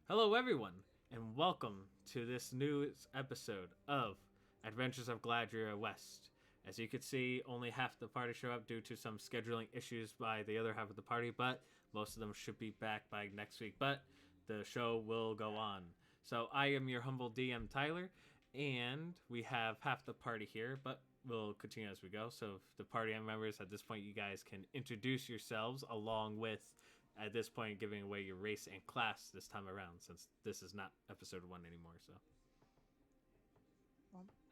Hello, everyone, and welcome to this new episode of Adventures of Gladria West. As you can see, only half the party show up due to some scheduling issues by the other half of the party, but most of them should be back by next week. But the show will go on. So I am your humble DM, Tyler, and we have half the party here, but we'll continue as we go. So if the party members at this point, you guys can introduce yourselves along with at this point giving away your race and class this time around, since this is not episode 1 anymore. So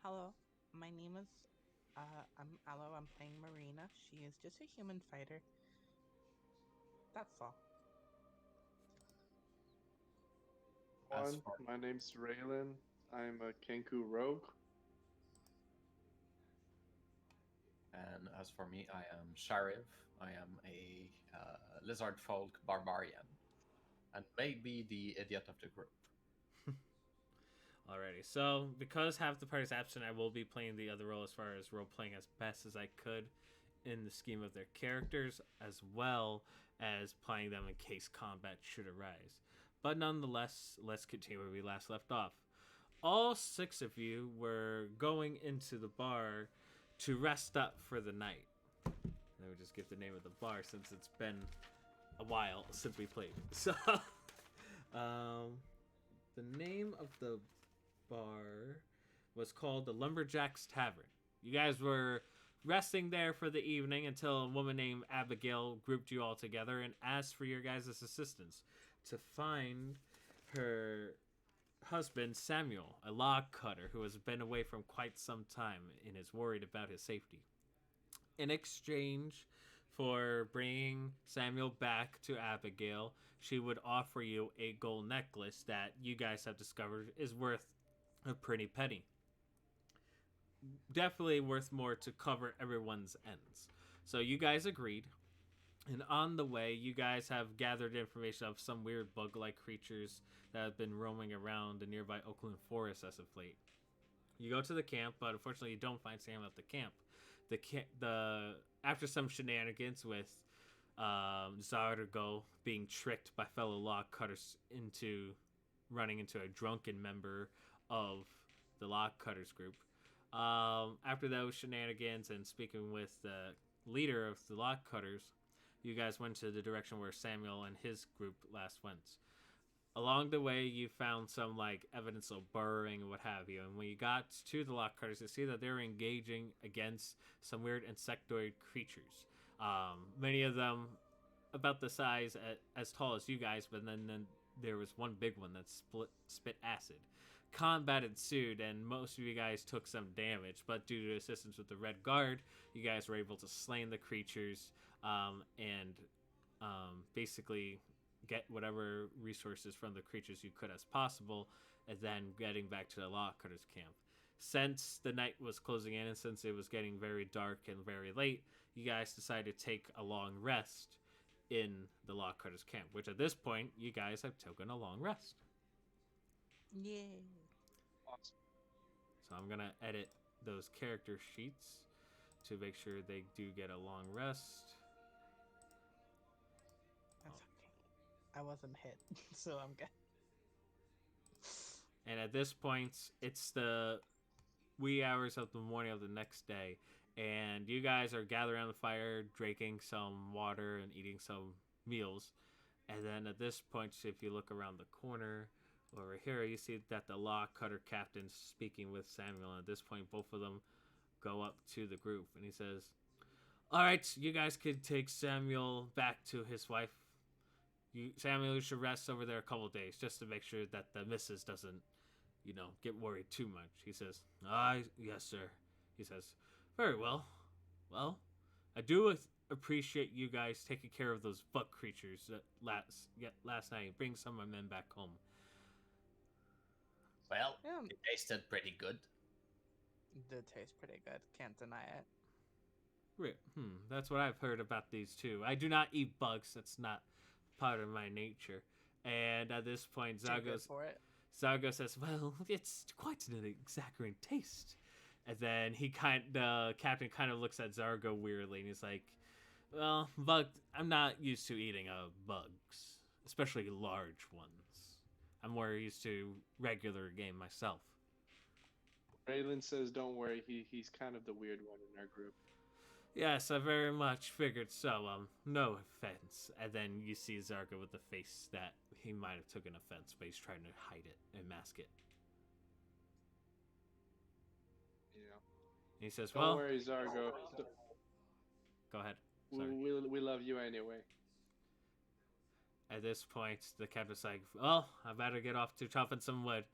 Hello. My name is I'm Aloe. I'm playing Marina. She is just a human fighter. That's all. As One, for my name's Raylan. I'm a Kenku rogue. as for me, I am Sharif. I am a lizard folk barbarian, and maybe the idiot of the group. alrighty, so because half the party's absent, I will be playing the other role as far as role playing as best as I could in the scheme of their characters, as well as playing them in case combat should arise. But nonetheless, let's continue where we last left off. All 6 of you were going into the bar to rest up for the night. And I would just give the name of the bar since it's been a while since we played. So, the name of the bar was called the Lumberjack's Tavern. You guys were resting there for the evening until a woman named Abigail grouped you all together and asked for your guys' assistance to find her husband Samuel, a log cutter who has been away from quite some time and is worried about his safety. In exchange for bringing Samuel back to Abigail, she would offer you a gold necklace that you guys have discovered is worth a pretty penny. Definitely worth more to cover everyone's ends. So you guys agreed. And on the way, you guys have gathered information of some weird bug-like creatures that have been roaming around the nearby Oakland forest as of late. You go to the camp, but unfortunately, you don't find Sam at the camp. The after some shenanigans with Zargo being tricked by fellow log cutters into running into a drunken member of the log cutters group. After those shenanigans and speaking with the leader of the log cutters, you guys went to the direction where Samuel and his group last went. Along the way, you found some like evidence of burrowing and what have you. And when you got to the lock cutters, you see that they were engaging against some weird insectoid creatures. Many of them about the size as tall as you guys, but then there was one big one that spit acid. Combat ensued, and most of you guys took some damage, but due to assistance with the Red Guard, you guys were able to slay the creatures and basically get whatever resources from the creatures you could as possible, and then getting back to the Law Cutters camp. Since the night was closing in and since it was getting very dark and very late, you guys decided to take a long rest in the Law Cutters camp, which at this point, you guys have taken a long rest. Yay. Awesome. So I'm going to edit those character sheets to make sure they do get a long rest. That's okay. I wasn't hit, so I'm good. And at this point, it's the wee hours of the morning of the next day, and you guys are gathering around the fire, drinking some water and eating some meals. And then at this point, if you look around the corner over here, you see that the law cutter captain's speaking with Samuel. And at this point, both of them go up to the group, and he says, "All right, you guys could take Samuel back to his wife. Samuel should rest over there a couple of days just to make sure that the missus doesn't, get worried too much." He says, yes, sir." He says, "Very well. Well, I do appreciate you guys taking care of those bug creatures that last night and bring some of my men back home." Well, Yeah, it tasted pretty good. it did taste pretty good. Can't deny it. That's what I've heard about these two. I do not eat bugs. That's not part of my nature. And at this point, Too good for it. Zargo says, "Well, it's quite an exaggerating taste." And then the captain kind of looks at Zargo weirdly, and he's like, "Well, I'm not used to eating bugs, especially large ones. I'm more used to regular game myself. Raylan says, "Don't worry. He's kind of the weird one in our group." Yes, I very much figured so. No offense. And then you see Zargo with the face that he might have taken offense, but he's trying to hide it and mask it. Yeah. And he says, Don't "Well, worry, Zargo. go ahead." We, Sorry. we love you anyway. At this point, the captain's like, "Well, I better get off to chopping some wood.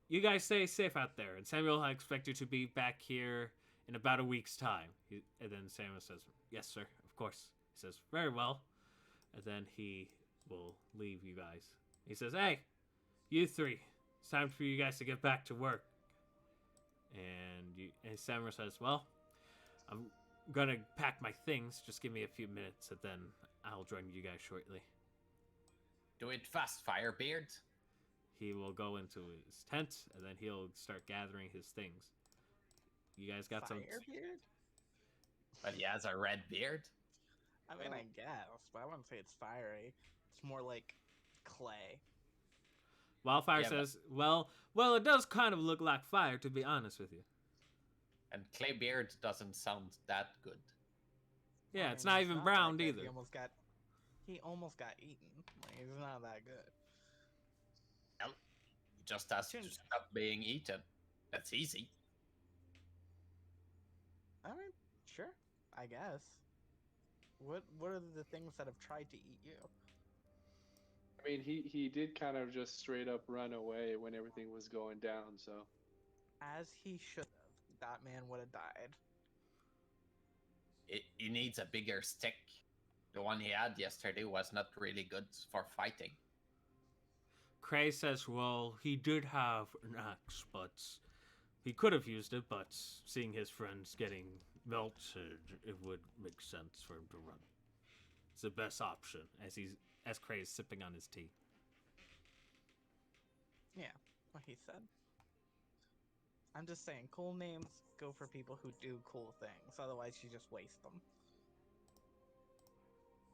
You guys stay safe out there, and Samuel, I expect you to be back here in about a week's time." And then Samuel says, "Yes, sir, of course." He says, "Very well." And then he will leave you guys. He says, "Hey, you three, it's time for you guys to get back to work." And Samuel says, "Well, I'm gonna pack my things. Just give me a few minutes, and then I'll join you guys shortly." Do it fast, Firebeard. He will go into his tent, and then he'll start gathering his things. You guys got some... Firebeard? But he has a red beard. I mean, I guess, but I wouldn't say it's fiery. It's more like clay. Wildfire Yeah, says, well, it does kind of look like fire, to be honest with you. And Claybeard doesn't sound that good. Yeah, I it's mean, not he's even that brown good. either. He almost got eaten. Like, he's not that good. Well, he just has to Shouldn't- stop being eaten. That's easy. I mean, sure, I guess. What are the things that have tried to eat you? I mean, he did kind of just straight up run away when everything was going down. So As he should have. That man would have died. He needs a bigger stick. The one he had yesterday was not really good for fighting. Cray says, well, he did have an axe, but he could have used it, but seeing his friends getting melted, it would make sense for him to run. It's the best option, as Cray is sipping on his tea. Yeah, what he said. I'm just saying, cool names go for people who do cool things. Otherwise, you just waste them.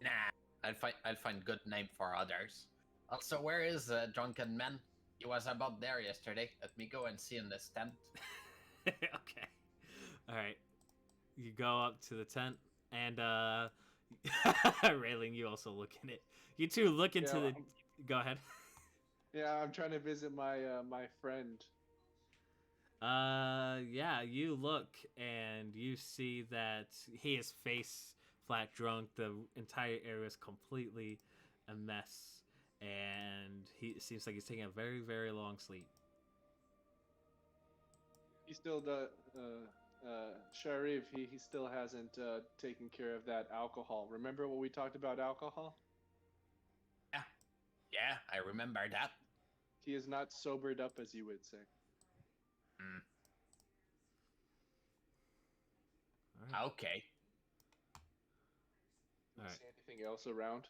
Nah, I'll find good name for others. Also, where is Drunken Man? He was about there yesterday. Let me go and see in this tent. Okay. Alright. You go up to the tent, and, Railing, you also look in it. You two look into Yeah, the... Go ahead. yeah, I'm trying to visit my my friend. Yeah, you look, and you see that he is face flat drunk. The entire area is completely a mess, and it seems like he's taking a very, very long sleep. He still does. Sharif, he still hasn't taken care of that alcohol. Remember what we talked about alcohol? Yeah, I remember that. He is not sobered up, as you would say. All right. Okay. You Alright. see anything else around?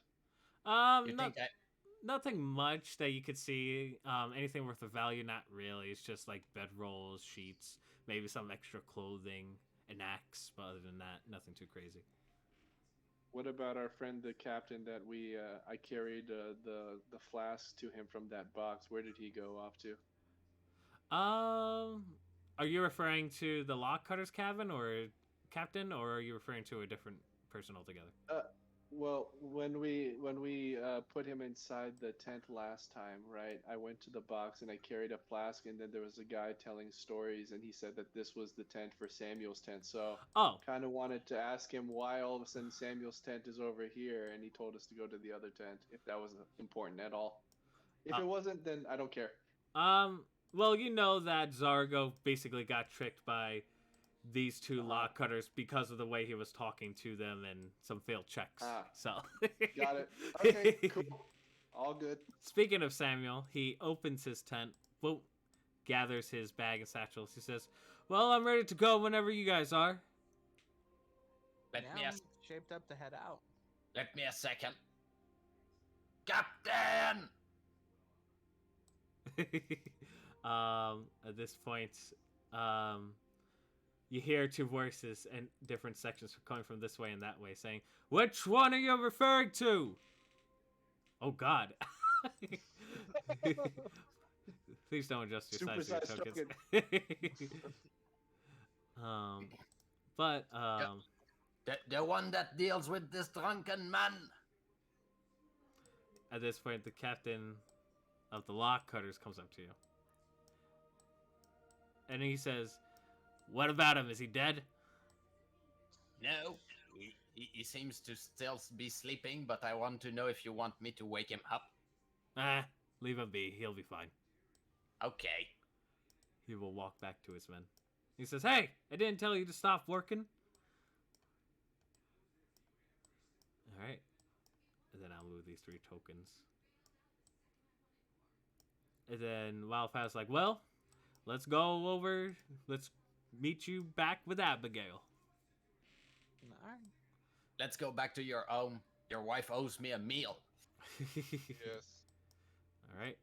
You Not, think nothing much that you could see. Anything worth of value? Not really. It's just like bedrolls, sheets, maybe some extra clothing, an axe. But other than that, nothing too crazy. What about our friend, the captain that I carried the flask to him from that box? Where did he go off to? Are you referring to the lock cutter's cabin or captain, or are you referring to a different person altogether? Well, when we put him inside the tent last time, right? I went to the box and I carried a flask, and then there was a guy telling stories, and he said that this was the tent for Samuel's tent. So Oh, kind of wanted to ask him why all of a sudden Samuel's tent is over here, and he told us to go to the other tent if that was important at all. If it wasn't, then I don't care. well, you know that Zargo basically got tricked by these two lock cutters because of the way he was talking to them and some failed checks. So Got it. Okay, cool. All good. Speaking of Samuel, he opens his tent, boom, gathers his bag and satchels. He says, well, I'm ready to go whenever you guys are. Let Now me I'm shaped up to head out. let me a second. Captain! At this point, you hear two voices in different sections coming from this way and that way saying, which one are you referring to? Oh, God. Please don't adjust your size of Supersized your tokens. But The one that deals with this drunken man. at this point, the captain of the lock cutters comes up to you, and he says, "What about him? Is he dead?" No, he seems to still be sleeping, but I want to know if you want me to wake him up. Ah, leave him be. He'll be fine. Okay. He will walk back to his men. He says, "Hey, I didn't tell you to stop working." All right. And then I'll move these 3 tokens. And then Wildfowl's like, "Well, let's go over. Let's meet you back with Abigail." Alright. Let's go back to your home. Your wife owes me a meal. Yes. All right.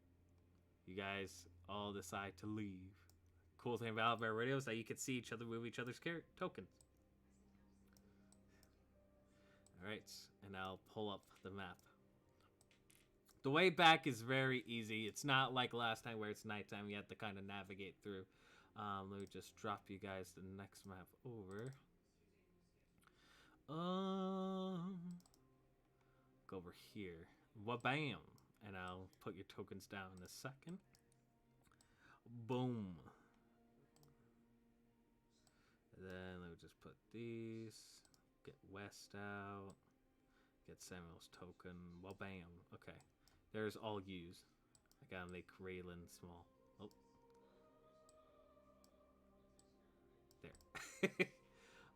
You guys all decide to leave. Cool thing about our radio is that you can see each other move each other's tokens. All right, and I'll pull up the map. The way back is very easy. It's not like last time where it's nighttime. You have to kind of navigate through. Let me just drop you guys the next map over. Go over here. Wabam! And I'll put your tokens down in a second. Boom. And then let me just put these. Get West out. Get Samuel's token. Well, bam. Okay. There's all U's. I gotta make Raylan small. Oh. There.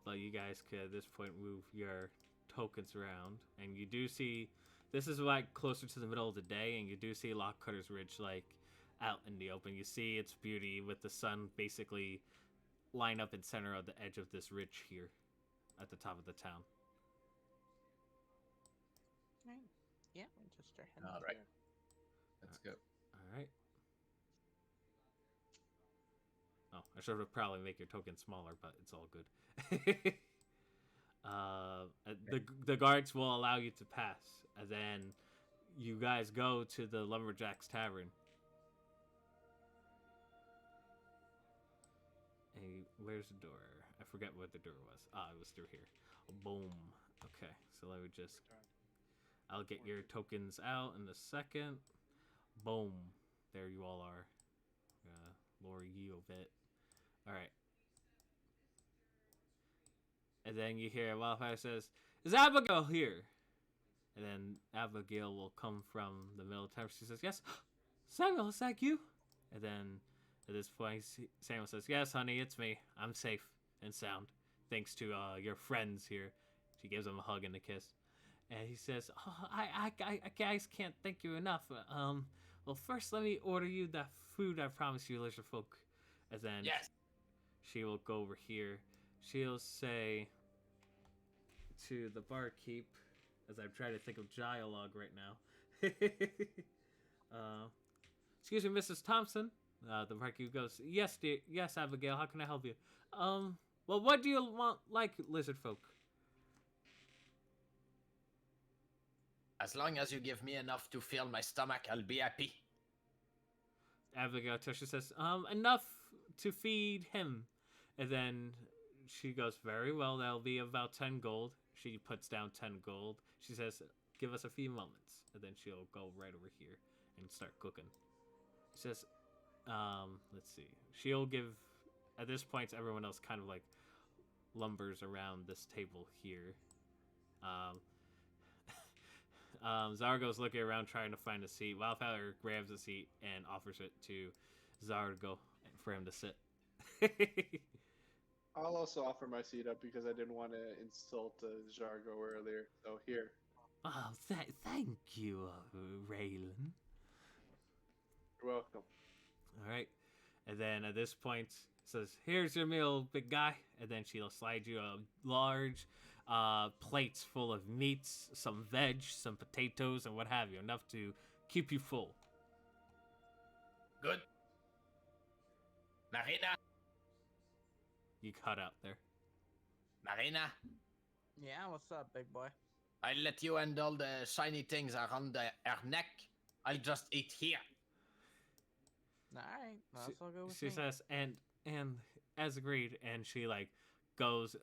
But you guys could at this point move your tokens around. And you do see, this is like closer to the middle of the day, and you do see Lock Cutter's Ridge like out in the open. You see its beauty with the sun basically line up in center of the edge of this ridge here at the top of the town. Right. Yeah, we'll just start heading All right. there. Let's go. All right. Oh, I should have probably make your token smaller, but it's all good. The guards will allow you to pass, and then you guys go to the Lumberjack's Tavern. And where's the door? I forget what the door was. Ah, it was through here. Boom. Okay, so let me just... I'll get your tokens out in a second. Boom. There you all are. Lower you a bit. Alright. And then you hear Wildfire says, "Is Abigail here?" And then Abigail will come from the middle of town. She says, "Yes. Samuel, is that you?" And then at this point, Samuel says, "Yes, honey, it's me. I'm safe and sound. Thanks to your friends here." She gives him a hug and a kiss. And he says, "Oh, I guys can't thank you enough. Well, first let me order you that food I promised you, lizard folk." And then Yes. she will go over here. She'll say to the barkeep, as I'm trying to think of dialogue right now. "Excuse me, Mrs. Thompson." The barkeep goes, "Yes, dear. Yes, Abigail. How can I help you?" Well, what do you want, like, lizard folk?" As long as you give me enough to fill my stomach, I'll be happy. Abigail Tusher says, "Enough to feed him." And then she goes, "Very well, that'll be about 10 gold. She puts down 10 gold. She says, "Give us a few moments." And then she'll go right over here and start cooking. She says, let's see. She'll give, at this point, everyone else kind of like lumbers around this table here. Zargo's looking around trying to find a seat. Wildfire grabs a seat and offers it to Zargo for him to sit. I'll also offer my seat up because I didn't want to insult Jargo earlier. So here. Oh, thank you, Raylan. You're welcome. All right. And then at this point, says, "Here's your meal, big guy." And then she'll slide you a large plates full of meats, some veg, some potatoes, and what have you. Enough to keep you full. Good. Marina? You cut out there. Marina? Yeah, what's up, big boy? I'll let you handle the shiny things around her neck. I'll just eat here. All right, that's all good with She me. says, and as agreed, and she like goes,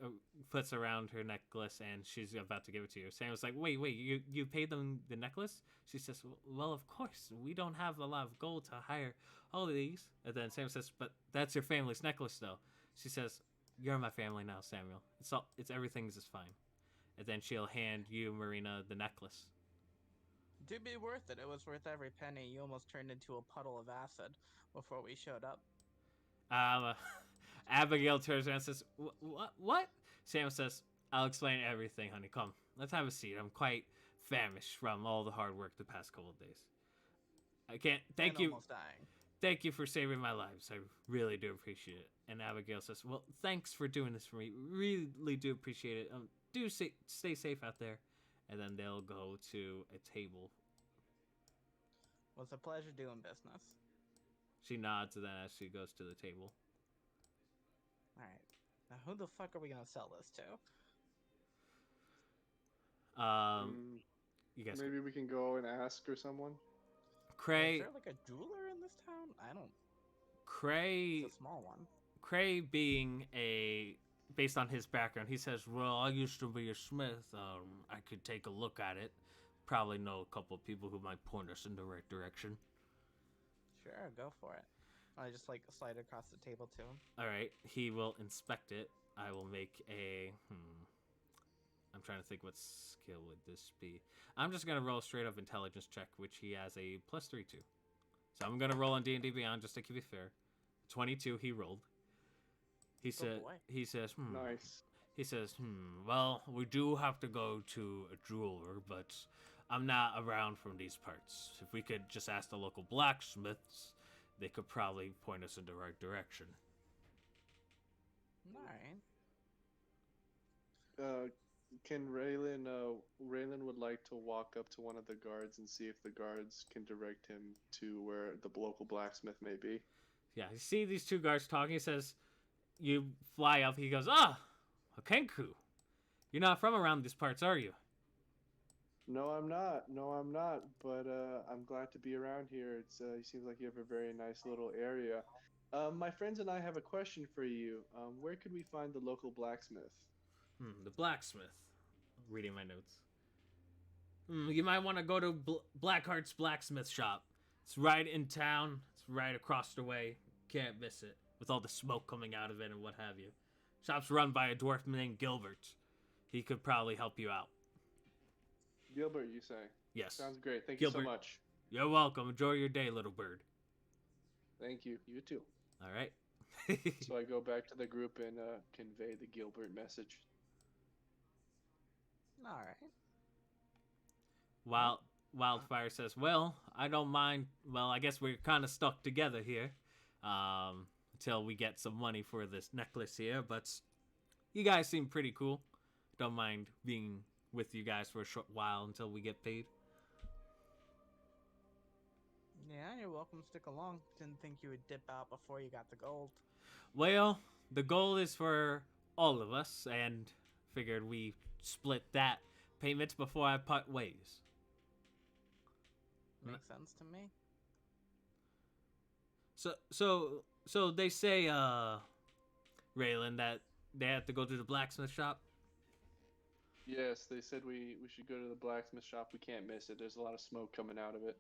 puts around her necklace, and she's about to give it to you. Sam was like, wait, you paid them the necklace? She says, well, of course, we don't have a lot of gold to hire all of these. And then Sam says, but that's your family's necklace, though. She says, you're my family now, Samuel. It's everything's is fine. And then she'll hand you, Marina, the necklace. To be worth it, it was worth every penny. You almost turned into a puddle of acid before we showed up. Um, Abigail turns around and says, What? Sam says, I'll explain everything, honey. Come, let's have a seat. I'm quite famished from all the hard work the past couple of days. I can't. Thank And you. Almost dying. Thank you for saving my lives. I really do appreciate it. And Abigail says, well, thanks for doing this for me. Really do appreciate it. Do stay safe out there. And then they'll go to a table. Was a pleasure doing business. She nods, and then as she goes to the table. All right. Now, who the fuck are we gonna sell this to? You guys. Maybe we can go and ask or someone. Cray. Is there like a jeweler in this town? I don't. Cray. It's a small one. Cray being based on his background, he says, well, I used to be a smith. I could take a look at it. Probably know a couple of people who might point us in the right direction. Sure, go for it. I just like slide across the table to him. All right, he will inspect it. I will make a I'm trying to think what skill would this be. I'm just gonna roll a straight up intelligence check, which he has a +3 to. So I'm gonna roll on D&D Beyond just to keep it fair. 22 he rolled. He said. boy. He says, Nice. He says, well, we do have to go to a jeweler, but I'm not around from these parts. If we could just ask the local blacksmiths, they could probably point us in the right direction. All right. Can Raylan? Raylan would like to walk up to one of the guards and see if the guards can direct him to where the local blacksmith may be. Yeah, you see these two guards talking. He says, you fly up. He goes, a Kenku. You're not from around these parts, are you? No, I'm not. But I'm glad to be around here. It seems like you have a very nice little area. My friends and I have a question for you. Where could we find the local blacksmith? The blacksmith. Reading my notes. You might want to go to Blackheart's blacksmith shop. It's right in town. It's right across the way. Can't miss it. With all the smoke coming out of it and what have you. Shop's run by a dwarf named Gilbert. He could probably help you out. Gilbert, you say? Yes. Sounds great. Thank Gilbert. you so much. You're welcome. Enjoy your day, little bird. Thank you. You too. All right. So I go back to the group and convey the Gilbert message. All right. Wildfire says, well, I don't mind. Well, I guess we're kind of stuck together here. Until we get some money for this necklace here. But you guys seem pretty cool. Don't mind being with you guys for a short while until we get paid. Yeah, you're welcome to stick along. Didn't think you would dip out before you got the gold. Well, the goal is for all of us, and figured we split that payment before I part ways. Makes sense to me. So they say, Raylan, that they have to go to the blacksmith shop? Yes, they said we should go to the blacksmith shop. We can't miss it. There's a lot of smoke coming out of it.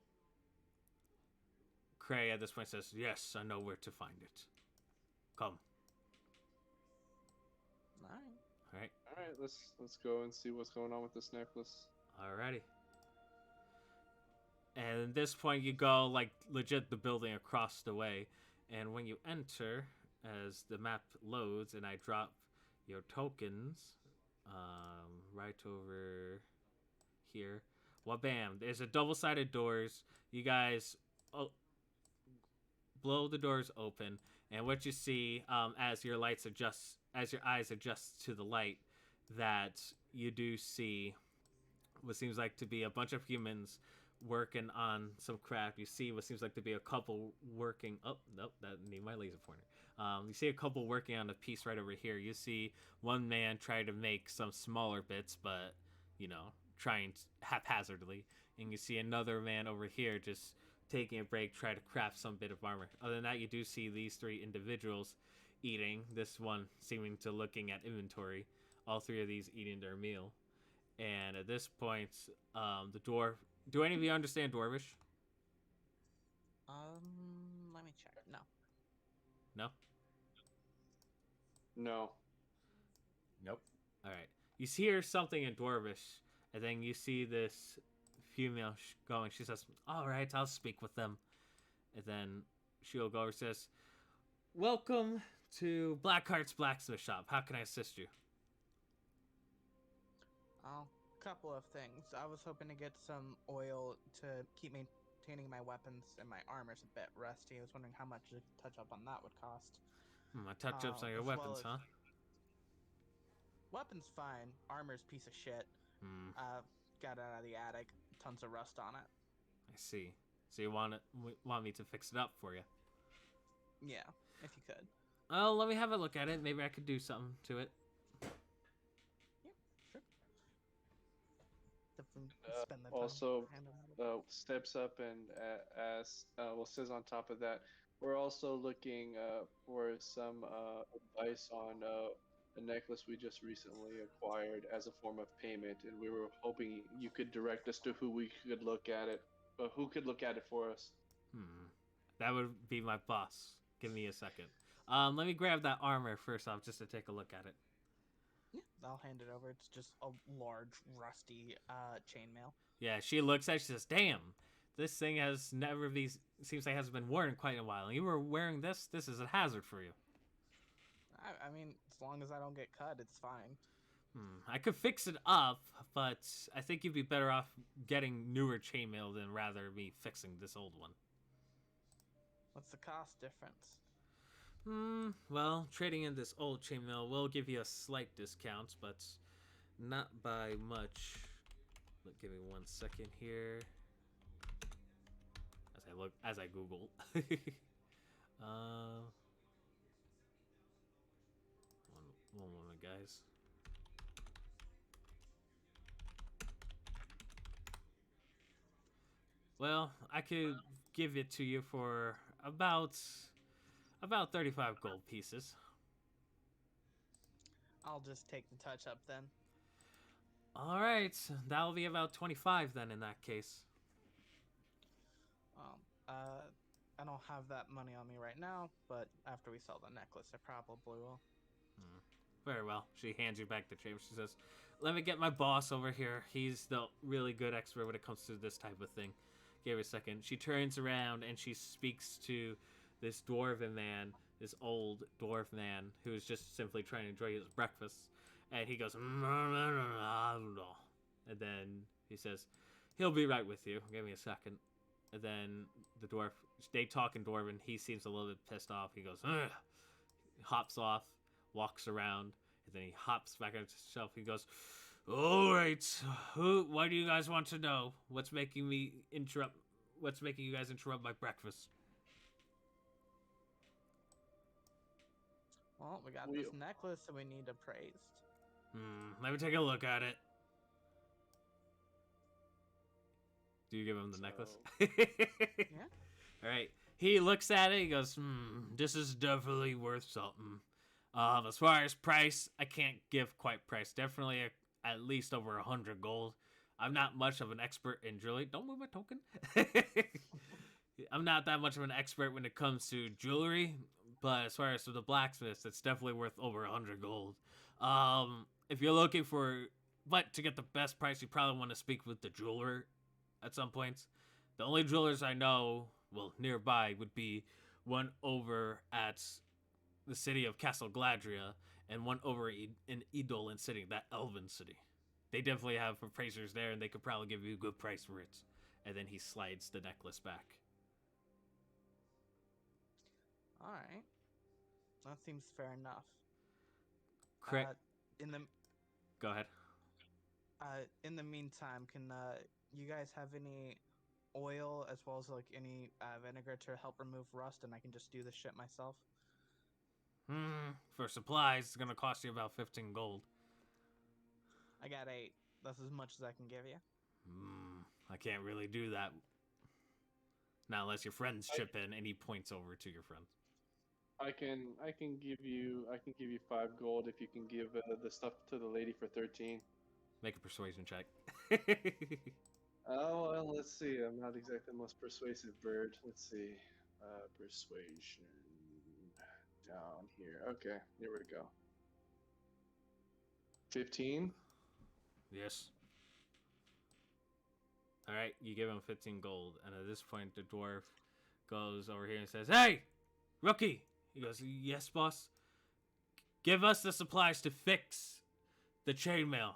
Cray at this point says, yes, I know where to find it. Come. All right. All right. All right, let's go and see what's going on with this necklace. Alrighty. And at this point, you go, like, legit the building across the way. And when you enter, as the map loads, and I drop your tokens, right over here. Well, bam, there's a double-sided doors. You guys blow the doors open, and what you see, as your eyes adjust to the light, that you do see what seems like to be a bunch of humans working on some craft. You see what seems like to be a couple working. Oh, nope, that need my laser pointer. You see a couple working on a piece right over here. You see one man try to make some smaller bits, but trying haphazardly. And you see another man over here just taking a break, try to craft some bit of armor. Other than that, you do see these three individuals eating. This one seeming to looking at inventory. All three of these eating their meal. And at this point, the dwarf. Do any of you understand Dwarvish? Let me check. No. No. No. Nope. All right. You hear something in Dwarvish, and then you see this female going. She says, "All right, I'll speak with them." And then she'll go and says, "Welcome to Blackheart's Blacksmith Shop. How can I assist you?" Oh, couple of things. I was hoping to get some oil to keep maintaining my weapons, and my armor's a bit rusty. I was wondering how much a touch up on that would cost. My touch-ups on your as well weapons, as- huh? Weapon's fine. Armor's piece of shit. Hmm. Got it out of the attic. Tons of rust on it. I see. So you want me to fix it up for you? Yeah, if you could. Oh, let me have a look at it. Maybe I could do something to it. Yeah, sure. Definitely spend the time. Also, handling it. steps up and asks, says on top of that, we're also looking for some advice on a necklace we just recently acquired as a form of payment, and we were hoping you could direct us to who we could look at it, who could look at it for us. That would be my boss. Give me a second. Let me grab that armor first off, just to take a look at it. Yeah, I'll hand it over. It's just a large, rusty chainmail. Yeah, she looks at it. She says, "Damn, this thing has never been. Seems like it hasn't been worn in quite a while. And you were wearing this. This is a hazard for you." I mean, as long as I don't get cut, it's fine. I could fix it up, but I think you'd be better off getting newer chainmail than rather me fixing this old one. What's the cost difference? Well, trading in this old chainmail will give you a slight discount, but not by much. Look, give me 1 second here. As I Google. One moment, guys. Well, I could give it to you for about 35 gold pieces. I'll just take the touch up then. All right, that'll be about 25 then in that case. I don't have that money on me right now, but after we sell the necklace, I probably will. Very well. She hands you back the chain. She says, "Let me get my boss over here. He's the really good expert when it comes to this type of thing." Give her a second. She turns around and she speaks to this dwarven man, this old dwarf man, who is just simply trying to enjoy his breakfast. And he goes, and then he says, "He'll be right with you. Give me a second." And then the dwarf, they talk in dwarven. He seems a little bit pissed off. He goes, "Ugh." Hops off, walks around, and then he hops back on his shelf. He goes, "All right, what do you guys want to know? What's making you guys interrupt my breakfast?" Well, we got We- this necklace that we need appraised. Let me take a look at it. Do you give him the necklace? Yeah. All right. He looks at it. He goes, "This is definitely worth something. As far as price, I can't give quite price. Definitely at least over 100 gold. I'm not much of an expert in jewelry. Don't move my token. I'm not that much of an expert when it comes to jewelry, but as far as the blacksmiths, it's definitely worth over 100 gold. If you're looking but to get the best price, you probably want to speak with the jeweler at some points. The only jewelers I know, well, nearby, would be one over at the city of Castle Gladria and one over in Eidolon City, that elven city. They definitely have appraisers there, and they could probably give you a good price for it." And then he slides the necklace back. All right. That seems fair enough. Correct. Go ahead. In the meantime, can you guys have any oil as well as like any vinegar to help remove rust, and I can just do this shit myself? For supplies, it's gonna cost you about 15 gold. I got 8. That's as much as I can give you. I can't really do that. Now, unless your friends chip in, and he points over to your friends. I can give you 5 gold if you can give the stuff to the lady for 13. Make a persuasion check. Oh well, let's see. I'm not exactly the most persuasive bird. Let's see. Persuasion down here. Okay, here we go. 15. Yes. All right, you give him 15 gold, and at this point, the dwarf goes over here and says, "Hey, rookie!" He goes, "Yes, boss. Give us the supplies to fix the chainmail.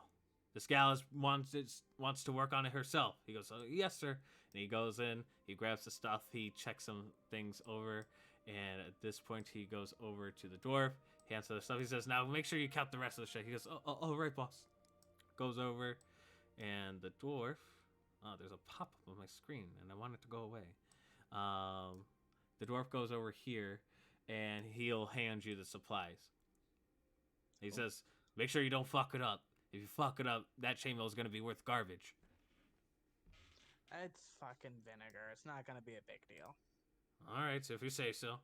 This gal wants to work on it herself." He goes, "Oh, yes, sir." And he goes in, he grabs the stuff, he checks some things over, and at this point, he goes over to the dwarf, hands the stuff. He says, "Now make sure you count the rest of the shit." He goes, "Oh, right, boss." Goes over, and the dwarf. Oh, there's a pop-up on my screen, and I want it to go away. The dwarf goes over here, and he'll hand you the supplies. He says, "Make sure you don't fuck it up. If you fuck it up, that chainmail is going to be worth garbage." It's fucking vinegar. It's not gonna be a big deal. All right, so if you say so.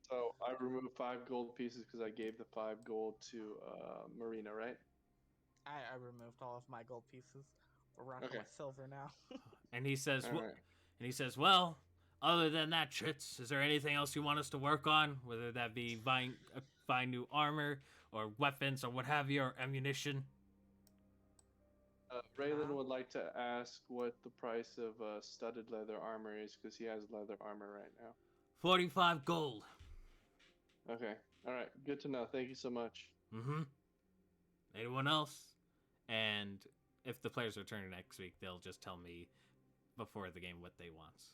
So I removed 5 gold pieces because I gave the 5 gold to Marina, right? I removed all of my gold pieces. We're rocking Okay. with silver now. And he says, All right. "Well, other than that, Tritz, is there anything else you want us to work on? Whether that be buying new armor, or weapons, or what have you, or ammunition?" Raylan Nah. would like to ask what the price of studded leather armor is because he has leather armor right now. 45 gold. Okay. All right. Good to know. Thank you so much. Mm-hmm. Anyone else? And if the players return next week, they'll just tell me before the game what they want.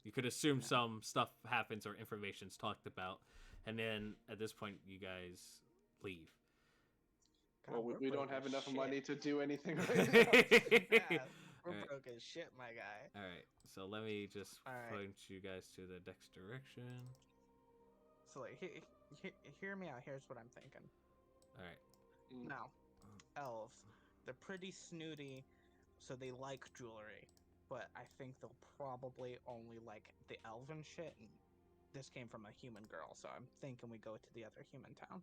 You could assume some stuff happens or information's talked about, and then at this point, you guys leave. God, Well, we're we don't broke have as enough shit. money to do anything right now. Yeah, we're Alright. broke as shit, my guy. All right, so let me just Alright. point you guys to the next direction. So like, hear me out. Here's what I'm thinking. All right. Mm. Now, elves, they're pretty snooty, so they like jewelry. But I think they'll probably only like the elven shit. And this came from a human girl, so I'm thinking we go to the other human town.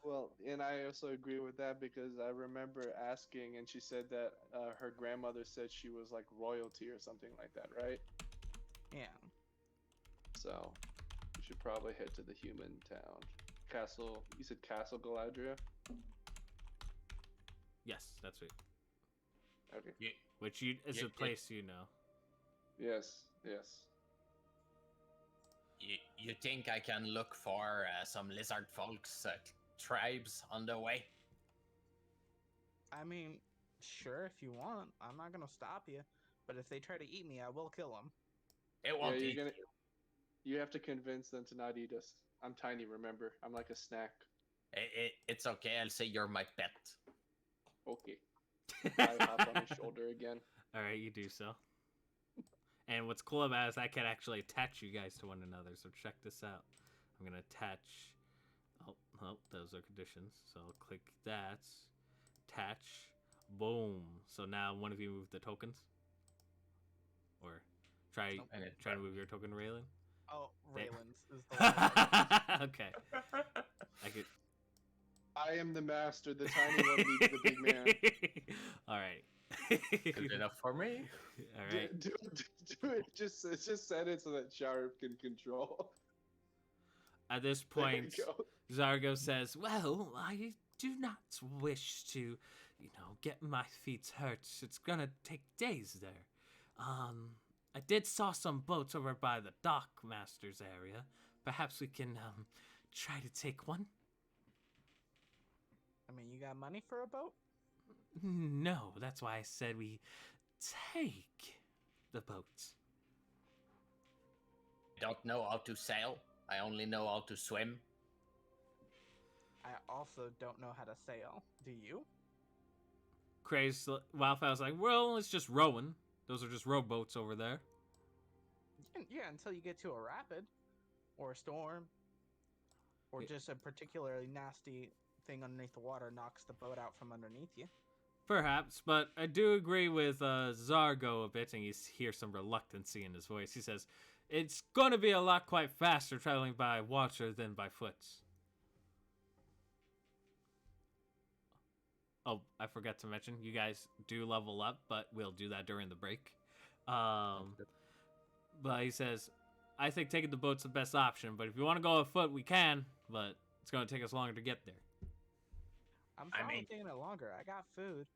Well, and I also agree with that because I remember asking, and she said that her grandmother said she was like royalty or something like that, right? Yeah. So we should probably head to the human town. Castle, you said Castle Gladria? Yes, that's it. Okay. Which is a place you know. Yes, yes. You think I can look for some lizard folks tribes on the way? I mean, sure, if you want. I'm not gonna stop you. But if they try to eat me, I will kill them. It Yeah, won't you're eat gonna. you. You have to convince them to not eat us. I'm tiny, remember? I'm like a snack. It's okay. I'll say you're my pet. Okay. I hop on his shoulder again. All right, you do so. And what's cool about it is I can actually attach you guys to one another. So check this out. I'm gonna attach. Oh, those are conditions. So I'll click that. Attach. Boom. So now one of you move the tokens. Or try to move your token, Raylan. Oh, They- Raylan's is the one. Okay. I could. I am the master. The tiny one needs the big man. All right. Good enough for me. All right. Do it. Just set it so that Sharif can control. At this There we point, go. Zargo says, "Well, I do not wish to, get my feet hurt. It's gonna take days there. I did saw some boats over by the dock master's area. Perhaps we can, try to take one?" I mean, you got money for a boat? No, that's why I said we take the boat. I don't know how to sail. I only know how to swim. I also don't know how to sail. Do you? Crazed Wildfowl's like, "Well, it's just rowing. Those are just rowboats over there." Yeah, until you get to a rapid, or a storm, or Yeah. just a particularly nasty thing underneath the water knocks the boat out from underneath you. Perhaps, but I do agree with Zargo a bit, and you hear some reluctancy in his voice. He says, it's going to be a lot quite faster traveling by water than by foot. Oh, I forgot to mention, you guys do level up, but we'll do that during the break. But he says, I think taking the boat's the best option, but if you want to go on foot, we can, but it's going to take us longer to get there. I'm fine with taking it longer. I got food.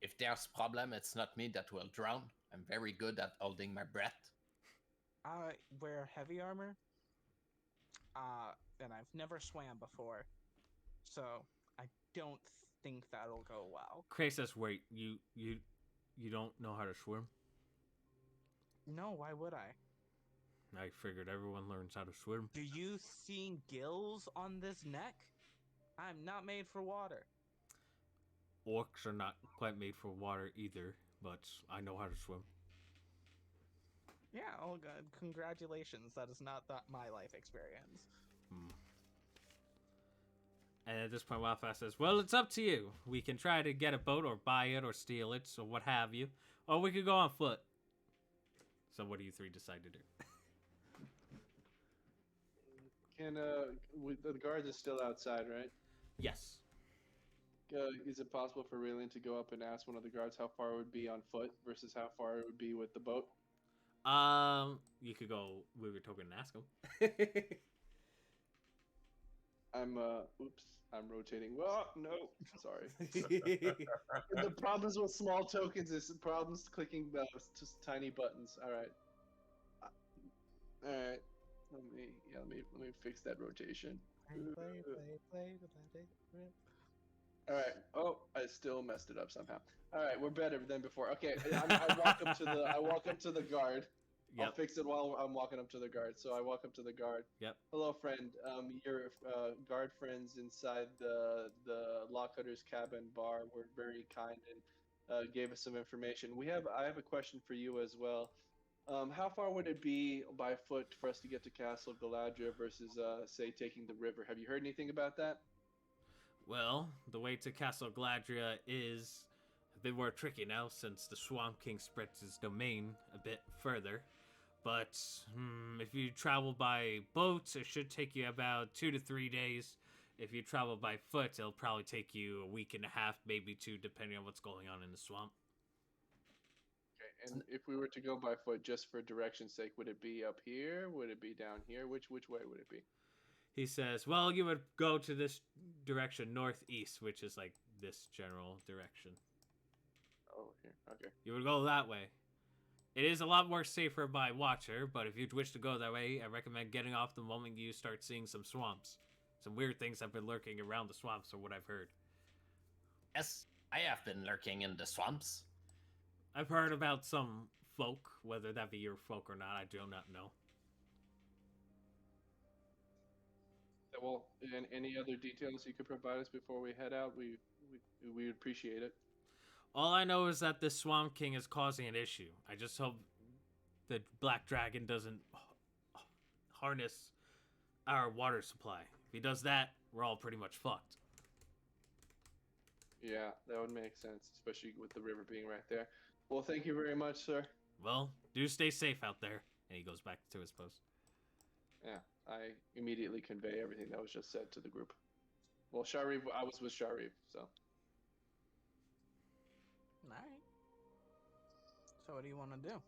If there's problem, it's not me that will drown. I'm very good at holding my breath. I wear heavy armor. And I've never swam before. So I don't think that'll go well. Cray says, wait, you don't know how to swim? No, why would I? I figured everyone learns how to swim. Do you see gills on this neck? I'm not made for water. Orcs are not quite made for water either, but I know how to swim. Yeah, oh god, congratulations. That is not my life experience. And at this point, Wildfire says, well, it's up to you. We can try to get a boat or buy it or steal it, or what have you. Or we could go on foot. So what do you three decide to do? Can the guards are still outside, right? Yes. Is it possible for Raylan to go up and ask one of the guards how far it would be on foot versus how far it would be with the boat? You could go with your token and ask him. I'm rotating. Well, no, sorry. The problems with small tokens is problems clicking just tiny buttons. All right. Let me fix that rotation. Play. All right. Oh, I still messed it up somehow. All right, we're better than before. Okay, I walk up to the guard. Yep. I'll fix it while I'm walking up to the guard. So I walk up to the guard. Yep. Hello, friend. Your guard friends inside the Lockhutter's cabin bar were very kind and gave us some information. I have a question for you as well. How far would it be by foot for us to get to Castle Gladria versus, say, taking the river? Have you heard anything about that? Well, the way to Castle Gladria is a bit more tricky now since the Swamp King spreads his domain a bit further. But if you travel by boat, it should take you about 2 to 3 days. If you travel by foot, it'll probably take you a week and a half, maybe 2, depending on what's going on in the swamp. Okay, and if we were to go by foot just for direction's sake, would it be up here? Would it be down here? Which way would it be? He says, well, you would go to this direction, northeast, which is like this general direction. Oh, here. Okay. You would go that way. It is a lot more safer by water, but if you'd wish to go that way, I recommend getting off the moment you start seeing some swamps. Some weird things have been lurking around the swamps, or what I've heard. Yes, I have been lurking in the swamps. I've heard about some folk, whether that be your folk or not, I do not know. Well, and any other details you could provide us before we head out, we would appreciate it. All I know is that this Swamp King is causing an issue. I just hope the Black Dragon doesn't harness our water supply. If he does that, we're all pretty much fucked. Yeah, that would make sense, especially with the river being right there. Well, thank you very much, sir. Well, do stay safe out there. And he goes back to his post. Yeah, I immediately convey everything that was just said to the group. Well, Sharif, I was with Sharif, so. Alright. So what do you want to do?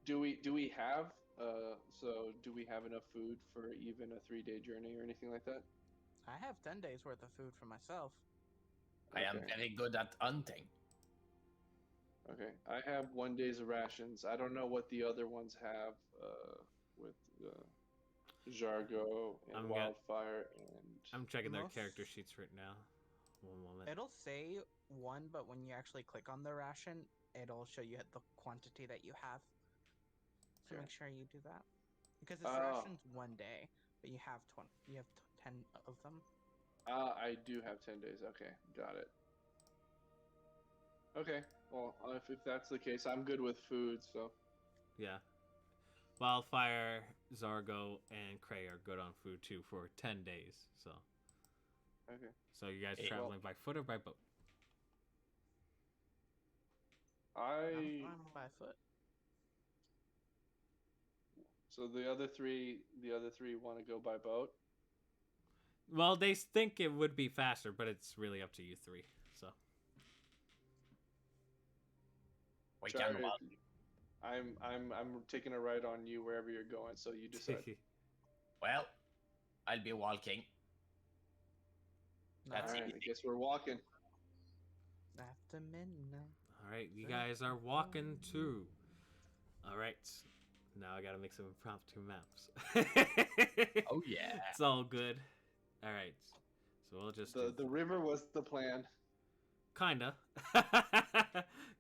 Do we have enough food for even a 3-day journey or anything like that? I have 10 days worth of food for myself. I am very good at hunting. Okay, I have 1 day's rations. I don't know what the other ones have with Jargo and Wildfire and. I'm checking their character sheets right now. One moment. It'll say 1, but when you actually click on the ration, it'll show you the quantity that you have. So make sure you do that because this ration's 1 day, but you have 20. You have 10 of them. I do have 10 days. Okay, got it. Okay, well, if that's the case, I'm good with food, so. Yeah. Wildfire, Zargo, and Cray are good on food, too, for 10 days, so. Okay. So you guys traveling by foot or by boat? I I'm by foot. so the other three want to go by boat. Well, they think it would be faster, but it's really up to you three. So We Sorry, can walk. I'm taking a ride on you wherever you're going, so you decide. Well, I'll be walking. That's All right, easy. I guess we're walking. After midnight. all right, you guys are walking too. All right, now I gotta make some impromptu maps. Oh yeah. It's all good. All right, so we'll just The river was the plan. kinda,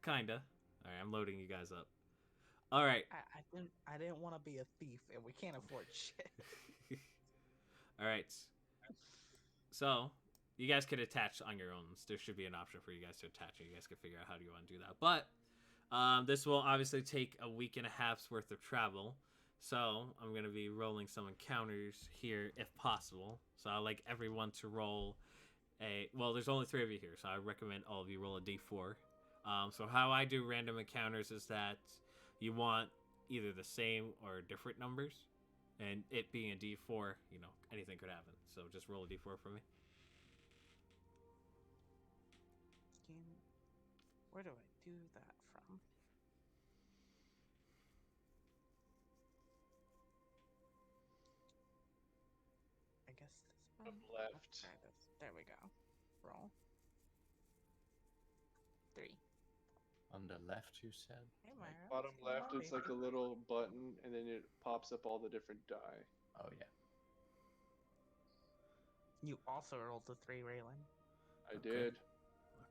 kinda. All right, I'm loading you guys up. All right. I didn't want to be a thief, and we can't afford shit. All right. So you guys could attach on your own. There should be an option for you guys to attach, and you guys can figure out how do you want to do that. But this will obviously take a week and a half's worth of travel. So I'm gonna be rolling some encounters here if possible. So I like everyone to roll a. Well, there's only 3 of you here, so I recommend all of you roll a d4. So how I do random encounters is that you want either the same or different numbers, and it being a d4, you know, anything could happen. So just roll a d4 for me. Where do I do that from? I guess this one. Left. There we go. Roll. 3. On the left, you said. Hey, Myra. Bottom left, it's like a little button, and then it pops up all the different die. Oh yeah. You also rolled the 3, Raylan. I Okay. did.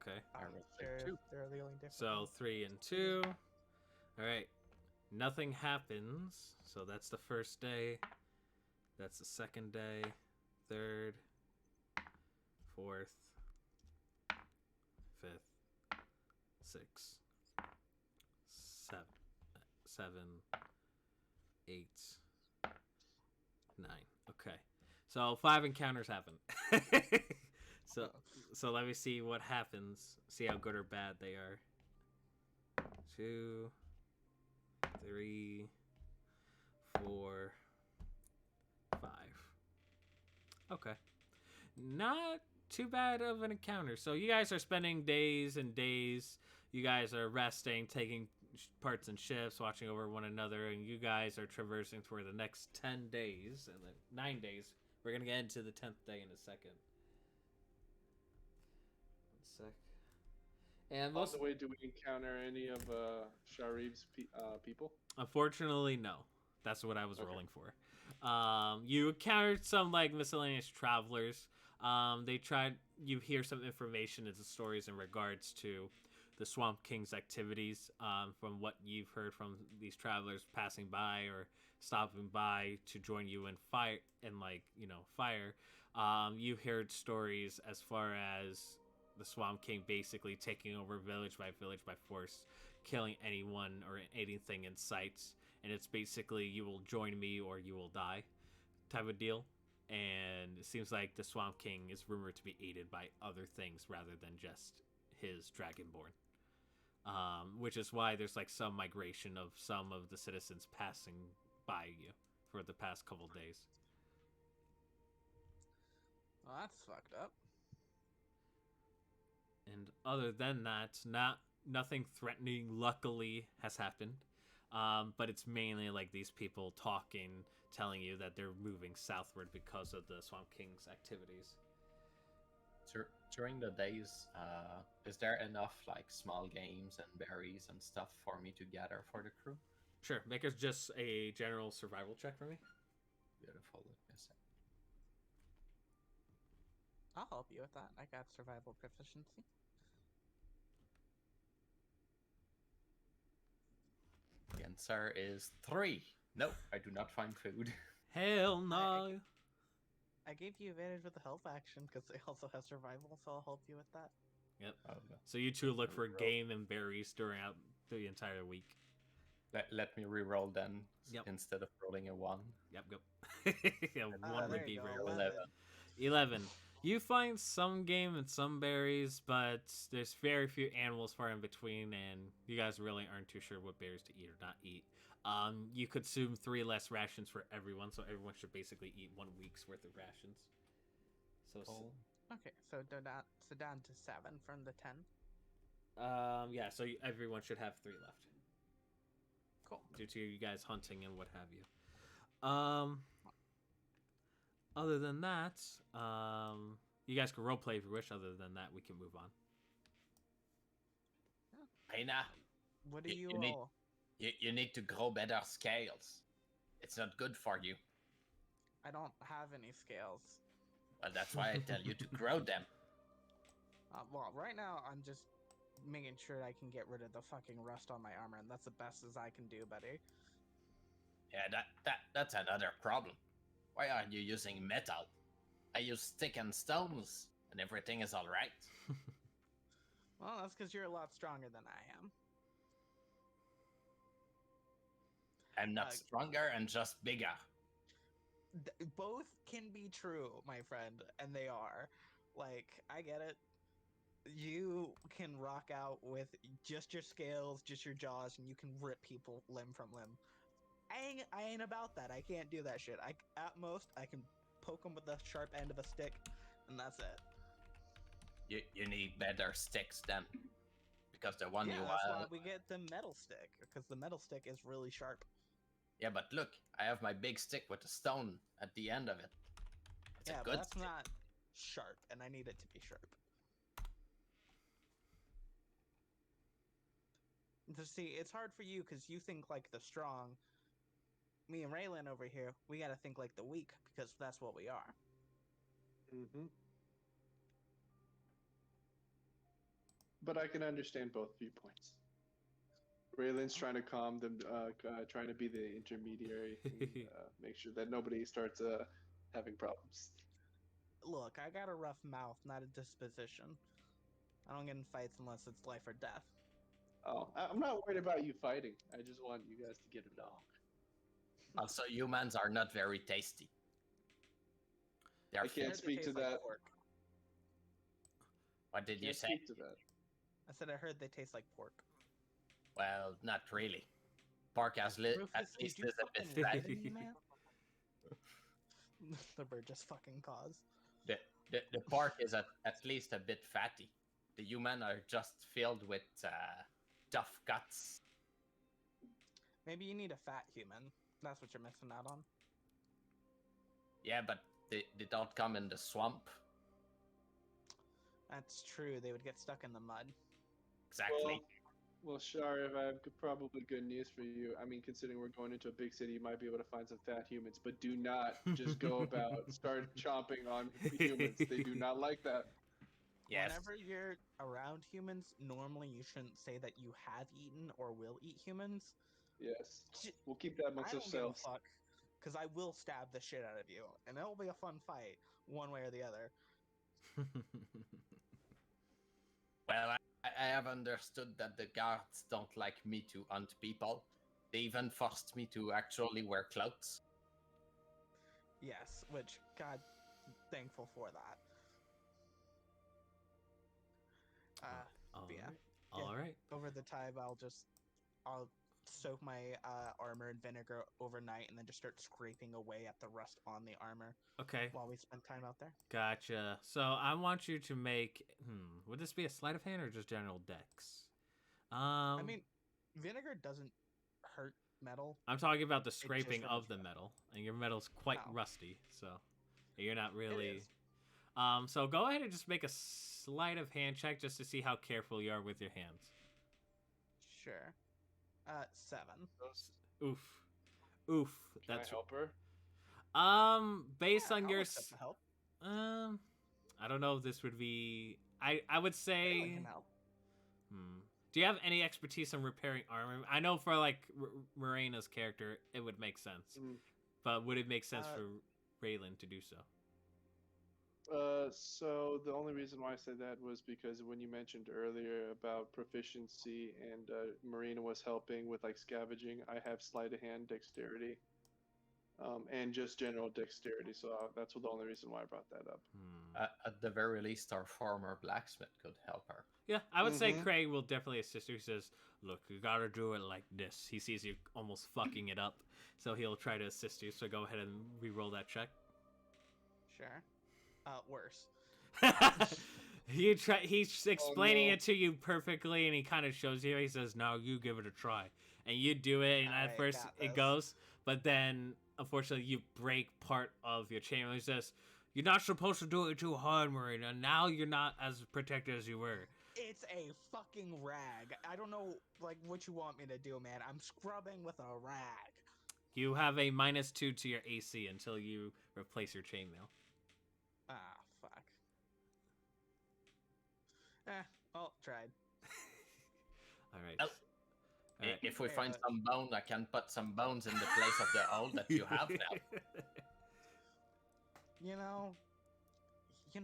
Okay. I I'm rolled sure a 2. they're the only difference. So 3 and 2. All right. Nothing happens. So that's the first day. That's the second day. Third. Fourth. Fifth. 6. 7. 8. 9. Okay. So 5 encounters happen. So let me see what happens. See how good or bad they are. 2, 3, 4, 5. Okay. Not too bad of an encounter. So you guys are spending days and days. You guys are resting, taking parts in shifts, watching over one another, and you guys are traversing for the next 10 days and then 9 days. We're going to get into the 10th day in a second. 1 sec. And On the way, do we encounter any of Sharif's people? Unfortunately, no. That's what I was Okay. rolling for. You encountered some like miscellaneous travelers. You hear some information and stories in regards to the Swamp King's activities. From what you've heard from these travelers passing by or stopping by to join you in fire. You heard stories as far as the Swamp King basically taking over village by force, killing anyone or anything in sight, and it's basically you will join me or you will die type of deal. And it seems like the Swamp King is rumored to be aided by other things rather than just his Dragonborn. Which is why there's like some migration of some of the citizens passing by you for the past couple days. Well, that's fucked up. And other than that, nothing threatening, luckily, has happened. But it's mainly like these people talking, telling you that they're moving southward because of the Swamp King's activities. During the days, is there enough like small games and berries and stuff for me to gather for the crew? Sure, make us just a general survival check for me. Beautiful. Let me see. I'll help you with that. I got survival proficiency. The answer is 3. No, I do not find food. Hell no! I gave you advantage with the help action because they also have survival, so I'll help you with that. Yep. Oh, no. So you two look for game and berries during the entire week. Let me re-roll then, Yep. instead of rolling a 1. Yep. Yeah, Ah, one there would be you go, real. 11. 11. You find some game and some berries, but there's very few animals far in between, and you guys really aren't too sure what berries to eat or not eat. You consume 3 less rations for everyone, so everyone should basically eat 1 week's worth of rations. So, Okay, so down to 7 from the 10. yeah, so everyone should have 3 left. Cool. Due to you guys hunting and what have you. Other than that, you guys can roleplay if you wish. Other than that, we can move on. Reina, What do you you need all? you need to grow better scales. It's not good for you. I don't have any scales. Well, that's why I tell you to grow them. Well, right now I'm just making sure I can get rid of the fucking rust on my armor, and that's the best as I can do, buddy. Yeah, that's another problem. Why aren't you using metal? I use stick and stones, and everything is all right. Well, that's because you're a lot stronger than I am. I'm not stronger and just bigger. Both can be true, my friend, and they are. Like, I get it. You can rock out with just your scales, just your jaws, and you can rip people limb from limb. I ain't about that. I can't do that shit. At most I can poke them with the sharp end of a stick, and that's it. You need better sticks then, because the one Yeah, you that's why we get the metal stick, because the metal stick is really sharp. Yeah, but look, I have my big stick with a stone at the end of it. It's Yeah, a but good that's stick. not sharp, and I need it to be sharp. To see, it's hard for you because you think like the strong. Me and Raylan over here, we gotta think like the weak because that's what we are. Mm-hmm. But I can understand both viewpoints. Raylan's trying to calm them, trying to be the intermediary, and, make sure that nobody starts having problems. Look, I got a rough mouth, not a disposition. I don't get in fights unless it's life or death. Oh, I'm not worried about you fighting. I just want you guys to get along. Also, humans are not very tasty. They are I can't Heard they speak to taste like that. pork. What did you Can't say? speak to that. I said I heard they taste like pork. Well, not really. Pork at Rufus, least did you is a bit fucking lie fatty. to me, man? The bird just fucking caused. The pork is at least a bit fatty. The human are just filled with tough guts. Maybe you need a fat human. That's what you're missing out on. Yeah, but they don't come in the swamp. That's true. They would get stuck in the mud. Exactly. Well, Sharif, I have probably good news for you. I mean, considering we're going into a big city, you might be able to find some fat humans, but do not just go about start chomping on humans. They do not like that. Yes. Whenever you're around humans, normally you shouldn't say that you have eaten or will eat humans. Yes, we'll keep that amongst I don't give a ourselves. fuck, because I will stab the shit out of you, and it'll be a fun fight, one way or the other. Well, I have understood that the guards don't like me to hunt people. They even forced me to actually wear clothes. Yes, which, God, thankful for that. Yeah. All right. Over the time, I'll soak my armor in vinegar overnight and then just start scraping away at the rust on the armor. Okay. While we spend time out there. Gotcha. So I want you to make. Would this be a sleight of hand or just general dex? I mean, vinegar doesn't hurt metal. I'm talking about the scraping removes of the metal, and your metal's quite rusty, so you're not really. So go ahead and just make a sleight of hand check just to see how careful you are with your hands. Sure. 7. Oof. Can I help her? Based on I'll your accept the help. I don't know if this would be. I would say. Anyone can help. Do you have any expertise in repairing armor? I know for like Morena's character, it would make sense, but would it make sense for Raylan to do so? So the only reason why I said that was because when you mentioned earlier about proficiency and Marina was helping with like scavenging, I have sleight of hand dexterity, and just general dexterity. So that's the only reason why I brought that up. At the very least, our former blacksmith could help her. Yeah, I would say Mhm. Craig will definitely assist you. He says, "Look, you gotta do it like this." He sees you almost fucking it up, so he'll try to assist you. So go ahead and re-roll that check. Sure. Worse. He's explaining no. it to you perfectly, and he kind of shows you. He says, "No, you give it a try," and you do it. And at Alright, first got it this. goes, but then unfortunately you break part of your chain. He says, "You're not supposed to do it too hard, Marina. Now you're not as protected as you were." It's a fucking rag. I don't know, like, what you want me to do, man. I'm scrubbing with a rag. You have a -2 to your AC until you replace your chainmail. Ah, fuck. Well, tried. All right. Well, All right. If we Here, find look. some bone, I can put some bones in the place of the old that you have now. You know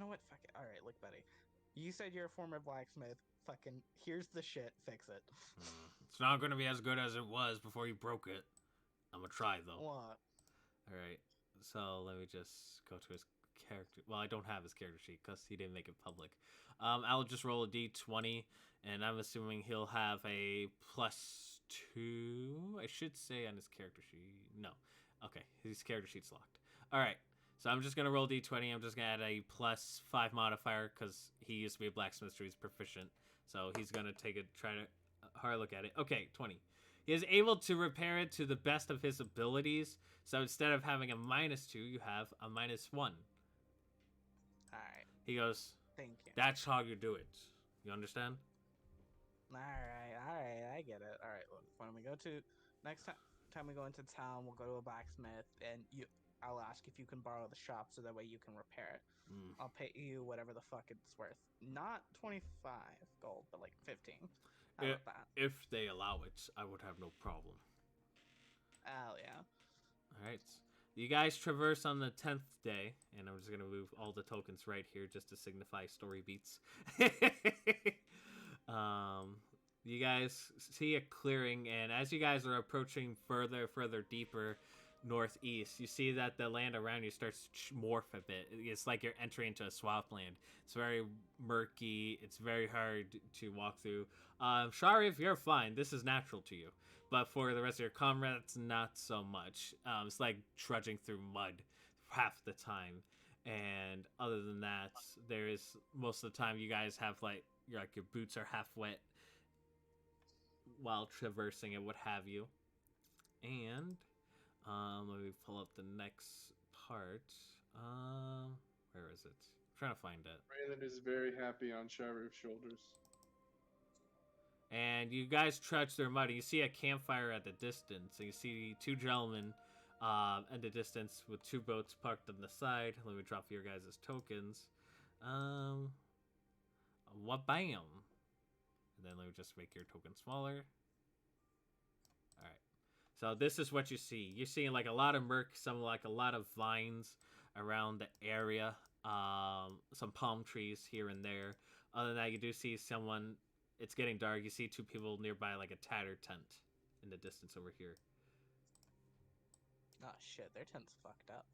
what? Fuck it. All right, look, buddy. You said you're a former blacksmith. Fucking, here's the shit. Fix it. It's not gonna be as good as it was before you broke it. I'm gonna try though. What? All right. So let me just go to his character. Well, I don't have his character sheet because he didn't make it public. I'll just roll a d20, and I'm assuming he'll have a +2. I should say on his character sheet. No. Okay, his character sheet's locked. All right. So I'm just gonna roll d20. I'm just gonna add a +5 modifier because he used to be a blacksmith, so he's proficient. So he's gonna try to hard look at it. Okay, 20. He is able to repair it to the best of his abilities. So instead of having a -2, you have a -1. All right. He goes, Thank you. "That's how you do it. You understand?" All right. I get it. All right. Look, when we go to next time we go into town, we'll go to a blacksmith, and I'll ask if you can borrow the shop so that way you can repair it. Mm. I'll pay you whatever the fuck it's worth. Not 25 gold, but like 15. How about that? If they allow it, I would have no problem. Hell yeah. All right. You guys traverse on the 10th day, and I'm just going to move all the tokens right here just to signify story beats. You guys see a clearing, and as you guys are approaching further deeper northeast, you see that the land around you starts to morph a bit. It's like you're entering into a swampland. It's very murky. It's very hard to walk through. Sharif, you're fine. This is natural to you. But for the rest of your comrades, not so much. It's like trudging through mud half the time. And other than that, there is most of the time you guys have like your boots are half wet while traversing and what have you. And let me pull up the next part. Where is it? I'm trying to find it. Raylan is very happy on Sharif's shoulders. And you guys trudge through mud. You see a campfire at the distance. And you see two gentlemen in the distance with two boats parked on the side. Let me drop your guys' tokens. What bam? And then let me just make your token smaller. Alright. So this is what you see. You're seeing like a lot of murk, some like a lot of vines around the area. Some palm trees here and there. Other than that, you do see someone. It's getting dark. You see two people nearby, like a tattered tent in the distance over here. Oh shit, their tent's fucked up.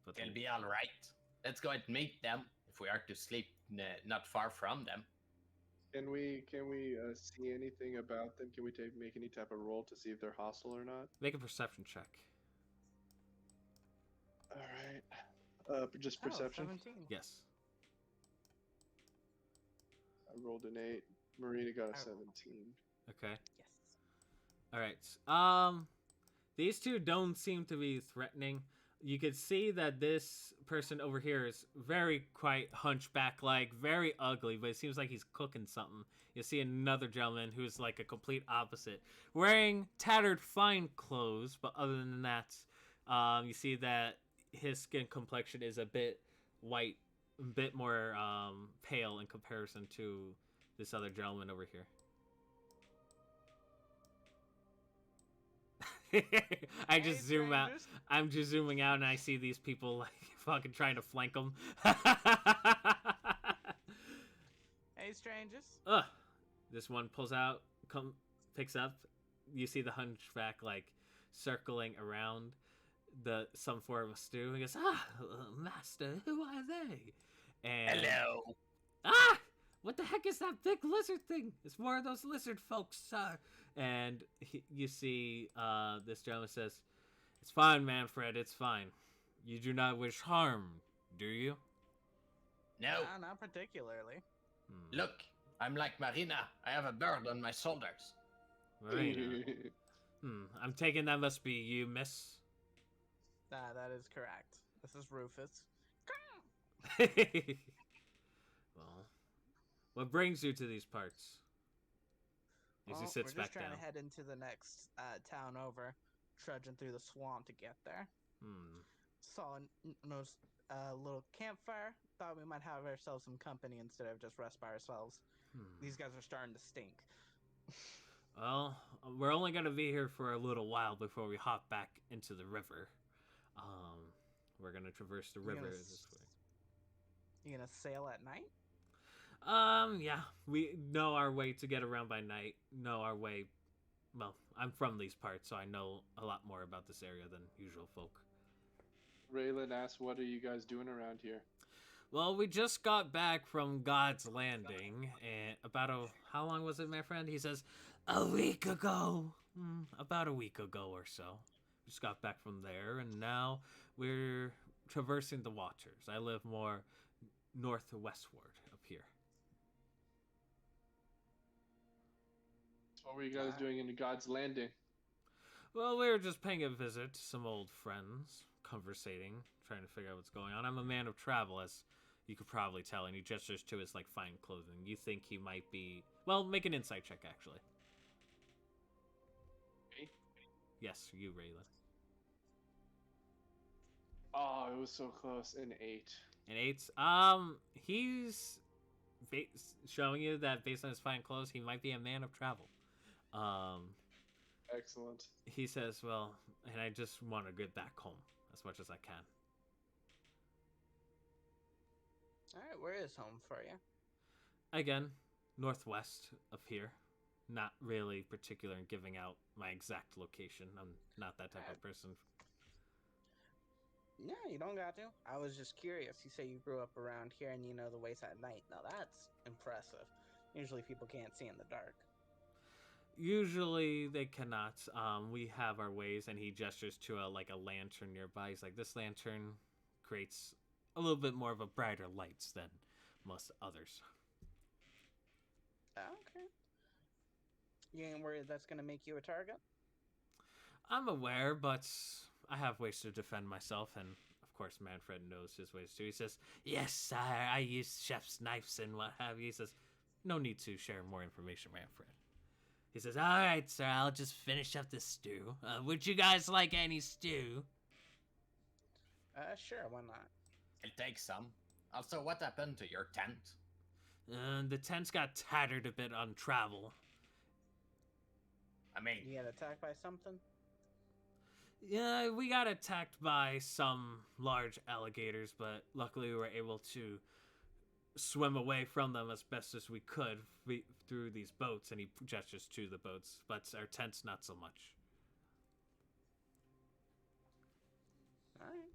But It'll be all right. Let's go and meet them if we are to sleep not far from them. Can we see anything about them? Can we make any type of roll to see if they're hostile or not? make a perception check. All right. Just perception. 17. Yes. I rolled an 8. Marina got a I- 17. Okay. Yes. All right. These two don't seem to be threatening. You could see that this person over here is very quite hunchback-like, very ugly, but it seems like he's cooking something. You see another gentleman who's like a complete opposite, wearing tattered fine clothes, but other than that, you see that his skin complexion is a bit white, a bit more pale in comparison to this other gentleman over here. I just Hey, zoom out. strangers. I'm just zooming out, and I see these people like fucking trying to flank them. Hey, strangers. Ugh. This one pulls out, picks up. You see the hunchback like circling around some form of stew. He goes, master, who are they? And Hello. what the heck is that big lizard thing? It's more of those lizard folks, sir. And you see, this gentleman says, "It's fine, Manfred. It's fine. You do not wish harm, do you?" No. Not particularly. Look, I'm like Marina. I have a bird on my shoulders. Marina. I'm taking that must be you, miss. That is correct. This is Rufus. Well, what brings you to these parts? As he Well, sits we're back just trying down. to head into the next town over, trudging through the swamp to get there. Saw a little campfire. Thought we might have ourselves some company instead of just rest by ourselves. These guys are starting to stink. Well, we're only gonna be here for a little while before we hop back into the river. We're gonna traverse the river this way. You gonna sail at night? Yeah, we know our way to get around by night. Know our way. Well, I'm from these parts, so I know a lot more about this area than usual folk. Raylan asks, "What are you guys doing around here?" Well, we just got back from God's Landing, and how long was it, my friend? He says, a week ago. About a week ago or so. Just got back from there, and now we're traversing the waters. I live more northwestward up here. What were you guys doing in God's Landing? Well, we were just paying a visit to some old friends, conversating, trying to figure out what's going on. I'm a man of travel, as you could probably tell, and he gestures to his fine clothing. You think he might be... Well, make an insight check, actually. Me? Yes, you, Raylan. Oh, it was so close. An 8. An 8. He's showing you that based on his fine clothes, he might be a man of travel. Excellent. He says, well, and I just want to get back home as much as I can. Alright, where is home for you? Again, northwest of here. Not really particular in giving out my exact location. I'm not that type of person. No, you don't got to. I was just curious. You say you grew up around here and you know the ways at night. Now that's impressive. Usually people can't see in the dark. Usually they cannot. We have our ways, and he gestures to a lantern nearby. He's like, this lantern creates a little bit more of a brighter light than most others. Okay. You ain't worried that's gonna make you a target? I'm aware, but I have ways to defend myself, and of course Manfred knows his ways too. He says, yes, sire, I use chef's knives and what have you. He says, no need to share more information, Manfred. He says, alright, sir, I'll just finish up the stew. Would you guys like any stew? Sure, why not? I'll take some. Also, what happened to your tent? The tent's got tattered a bit on travel. I mean, You get attacked by something? Yeah, we got attacked by some large alligators, but luckily we were able to swim away from them as best as we could through these boats, and he gestures to the boats, but our tent's not so much. Alright.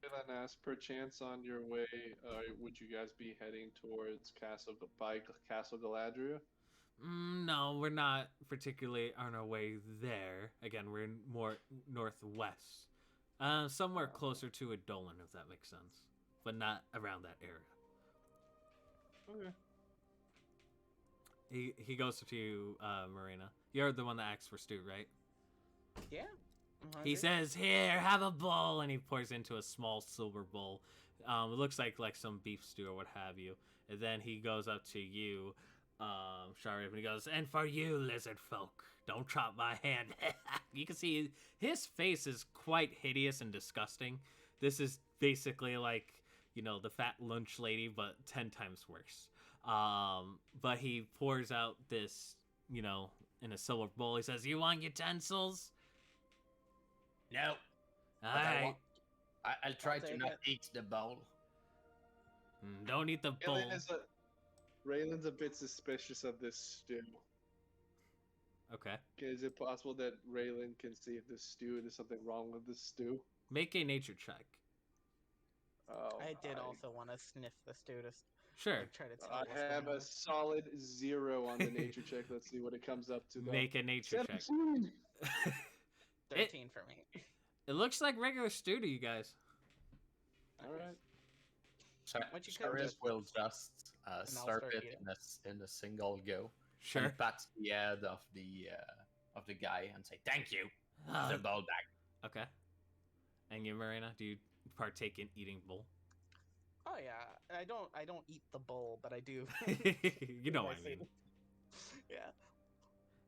Raylan asks, perchance on your way, would you guys be heading towards Castle Gladria? No, we're not particularly on our way there. Again, we're more northwest. Somewhere closer to Adolan, if that makes sense. But not around that area. Okay. He goes to you, Marina. You're the one that asks for stew, right? Yeah. He says, here, have a bowl, and he pours into a small silver bowl. It looks like some beef stew or what have you. And then he goes up to you, Sharif, and he goes, and for you, lizard folk, don't chop my hand. You can see his face is quite hideous and disgusting. This is basically like, the fat lunch lady, but 10 times worse. But he pours out this, in a silver bowl. He says, you want utensils? no. All But right. I'll try to take not it. eat the bowl. Don't eat the bowl. Raylan's a bit suspicious of this stew. Okay. Okay, is it possible that Raylan can see if there's something wrong with the stew? Make a nature check. Oh, I did also want to sniff the stew to Sure. like try to tell I what's have going a on. solid 0 on the nature check. Let's see what it comes up to, though. Make a nature check. 17! it 13 for me. it looks like regular stew to you guys. All right. What you could Sheriff just will just I'll serve start it eating. in a single go. Sure. And pat the head of the guy and say thank you. The bowl back. Okay. And you, Marina, do you partake in eating bull? Oh yeah, I don't eat the bowl, but I do. You know what I mean. Yeah.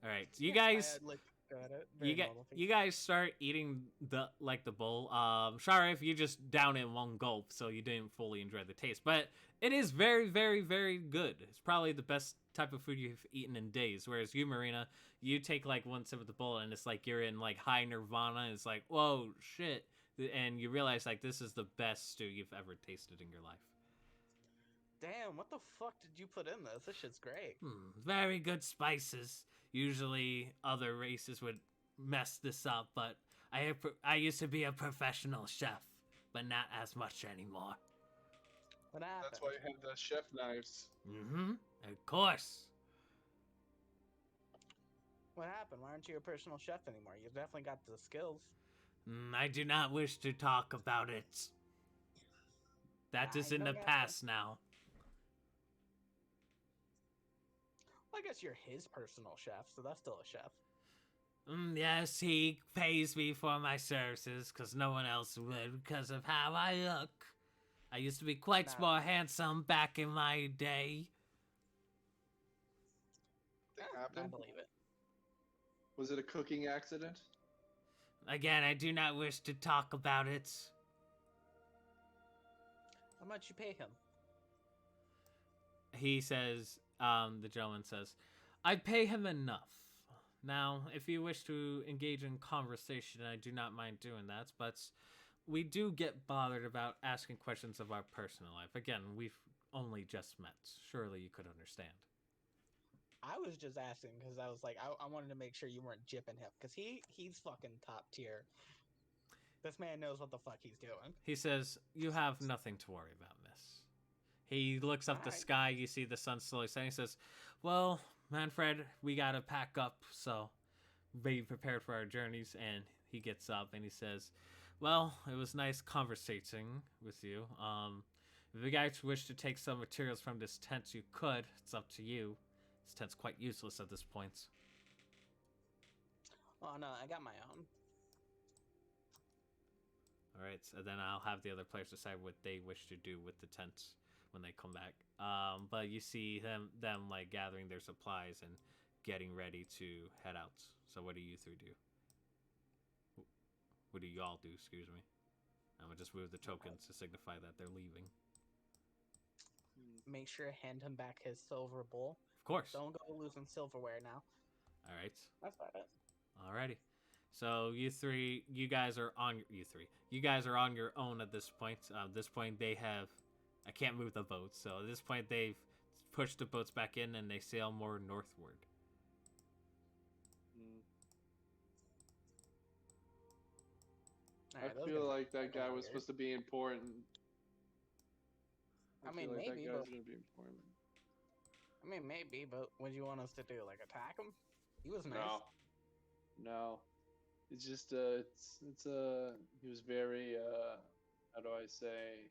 All right, you Yeah, guys. I, like, got it. Very normal thing. You guys start eating the bowl. Sharif, you just down in one gulp, so you didn't fully enjoy the taste. But it is very, very, very good. It's probably the best type of food you've eaten in days. Whereas you, Marina, you take like one sip of the bowl, and it's like you're in like high nirvana. It's like, whoa, shit, and you realize like this is the best stew you've ever tasted in your life. Damn, what the fuck did you put in this? This shit's great. Very good spices. Usually other races would mess this up, but I used to be a professional chef, but not as much anymore. What happened? That's why you have the chef knives. Mm-hmm. Of course. What happened? Why aren't you a personal chef anymore? You've definitely got the skills. I do not wish to talk about it. That is in the don't past now. Well, I guess you're his personal chef, so that's still a chef. Yes, he pays me for my services, because no one else would, because of how I look. I used to be quite Nah. more handsome back in my day. Thing I happened? believe it. Was it a cooking accident? Again, I do not wish to talk about it. How much you pay him? He says, the gentleman says, I pay him enough. Now, if you wish to engage in conversation, I do not mind doing that, but we do get bothered about asking questions of our personal life. Again, we've only just met. Surely you could understand. I was just asking because I was like, I wanted to make sure you weren't jipping him because he's fucking top tier. This man knows what the fuck he's doing. He says, you have nothing to worry about, miss. He looks up the Alright. sky. You see the sun slowly setting. He says, well, Manfred, we gotta pack up, so be prepared for our journeys. And he gets up and he says, well, it was nice conversating with you. If you guys wish to take some materials from this tent, you could. It's up to you. This tent's quite useless at this point. Oh no, I got my own. Alright, so then I'll have the other players decide what they wish to do with the tent when they come back. But you see them like gathering their supplies and getting ready to head out. So what do you three do? What do y'all do, excuse me? I'm gonna just move the tokens to signify that they're leaving. Make sure to hand him back his silver bowl. Of course. Don't go losing silverware now. Alright. That's about it. Alrighty. So you guys are on your own at this point. At this point they have, I can't move the boats, so at this point they've pushed the boats back in and they sail more northward. Alright, I those feel guys like that fucking guy was weird. supposed to be important. I mean, feel like maybe, that guy's but- gonna be important. I mean, maybe, but what do you want us to do? Like attack him? He was nice. No. It's just he was very how do I say,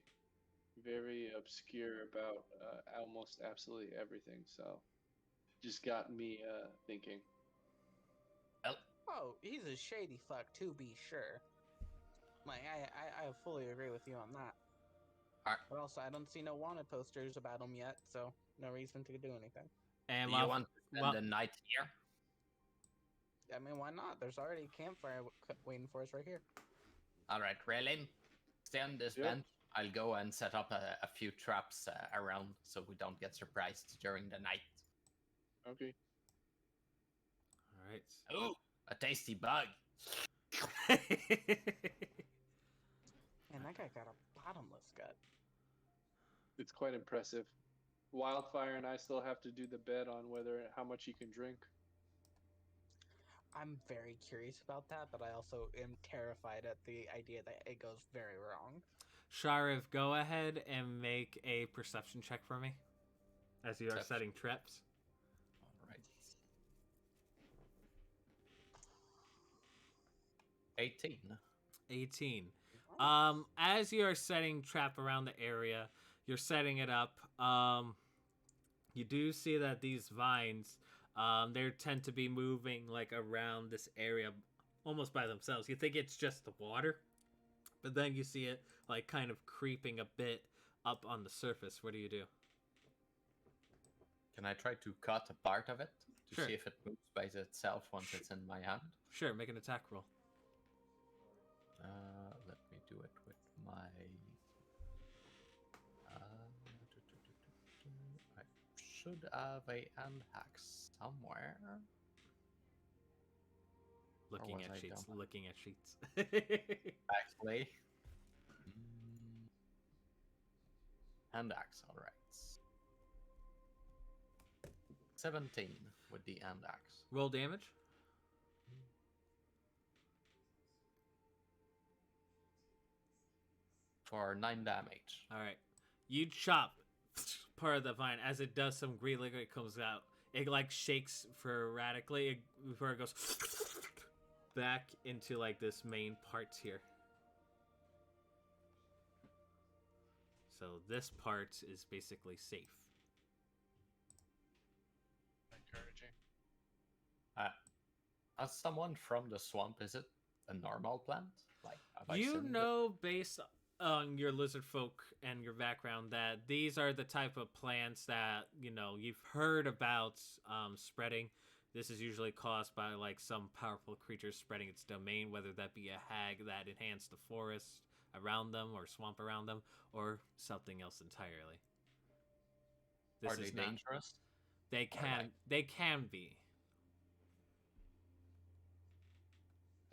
very obscure about almost absolutely everything. So just got me thinking. Oh, he's a shady fuck to be sure. Like I fully agree with you on that. Alright. But also, I don't see no wanted posters about him yet, so no reason to do anything. And Do you want to spend well- the night here? I mean, why not? There's already a campfire waiting for us right here. All right, Raylin, stay on this Yep. bench. I'll go and set up a few traps around so we don't get surprised during the night. Okay. Alright. Ooh, a tasty bug. Man, that guy got a bottomless gut. It's quite impressive. Wildfire and I still have to do the bet on how much he can drink. I'm very curious about that, but I also am terrified at the idea that it goes very wrong. Shariv, go ahead and make a perception check for me as you are Perception. setting traps. All right. 18. 18. As you are setting trap around the area, you're setting it up. You do see that these vines, they tend to be moving like around this area almost by themselves. You think it's just the water, but then you see it like kind of creeping a bit up on the surface. What do you do? Can I try to cut a part of it to Sure. see if it moves by itself once it's in my hand? Sure, make an attack roll. Let me do it with my. I should have a hand axe somewhere. Looking was at I sheets. dumb? Looking at sheets. Actually, hand axe. All right. 17 with the hand axe. Roll damage. For 9 damage. All right. You chop part of the vine as it does some green liquid comes out. It like shakes erratically before it goes back into like this main parts here. So this part is basically safe. Encouraging. As someone from the swamp, is it a normal plant? Like, have I You seen know, based on your lizard folk and your background, that these are the type of plants that, you know, you've heard about spreading. This is usually caused by like some powerful creature spreading its domain, whether that be a hag that enhanced the forest around them or swamp around them, or something else entirely. This Are they is not. dangerous? They Or can. like- They can be.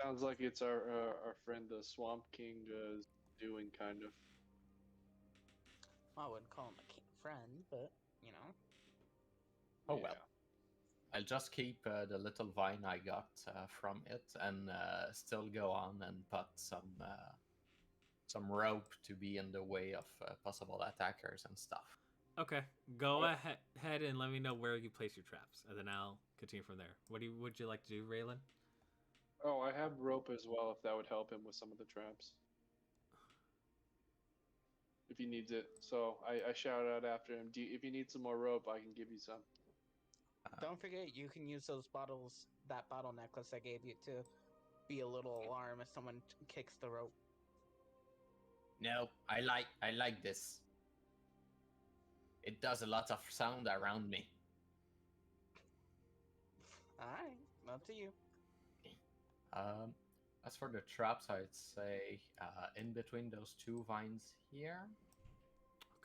Sounds like it's our friend the Swamp King doing kind of. Well, I wouldn't call him a friend, but you know. Oh well. I'll just keep the little vine I got from it and still go on and put some rope to be in the way of possible attackers and stuff. Okay, go ahead and let me know where you place your traps, and then I'll continue from there. What would you like to do, Raylan? Oh, I have rope as well. If that would help him with some of the traps, if he needs it. So I shout out after him. If you need some more rope, I can give you some. Don't forget, you can use those bottles, that bottle necklace I gave you, to be a little alarm if someone kicks the rope. No, I like this. It does a lot of sound around me. Alright, up to you. As for the traps, I'd say in between those two vines here,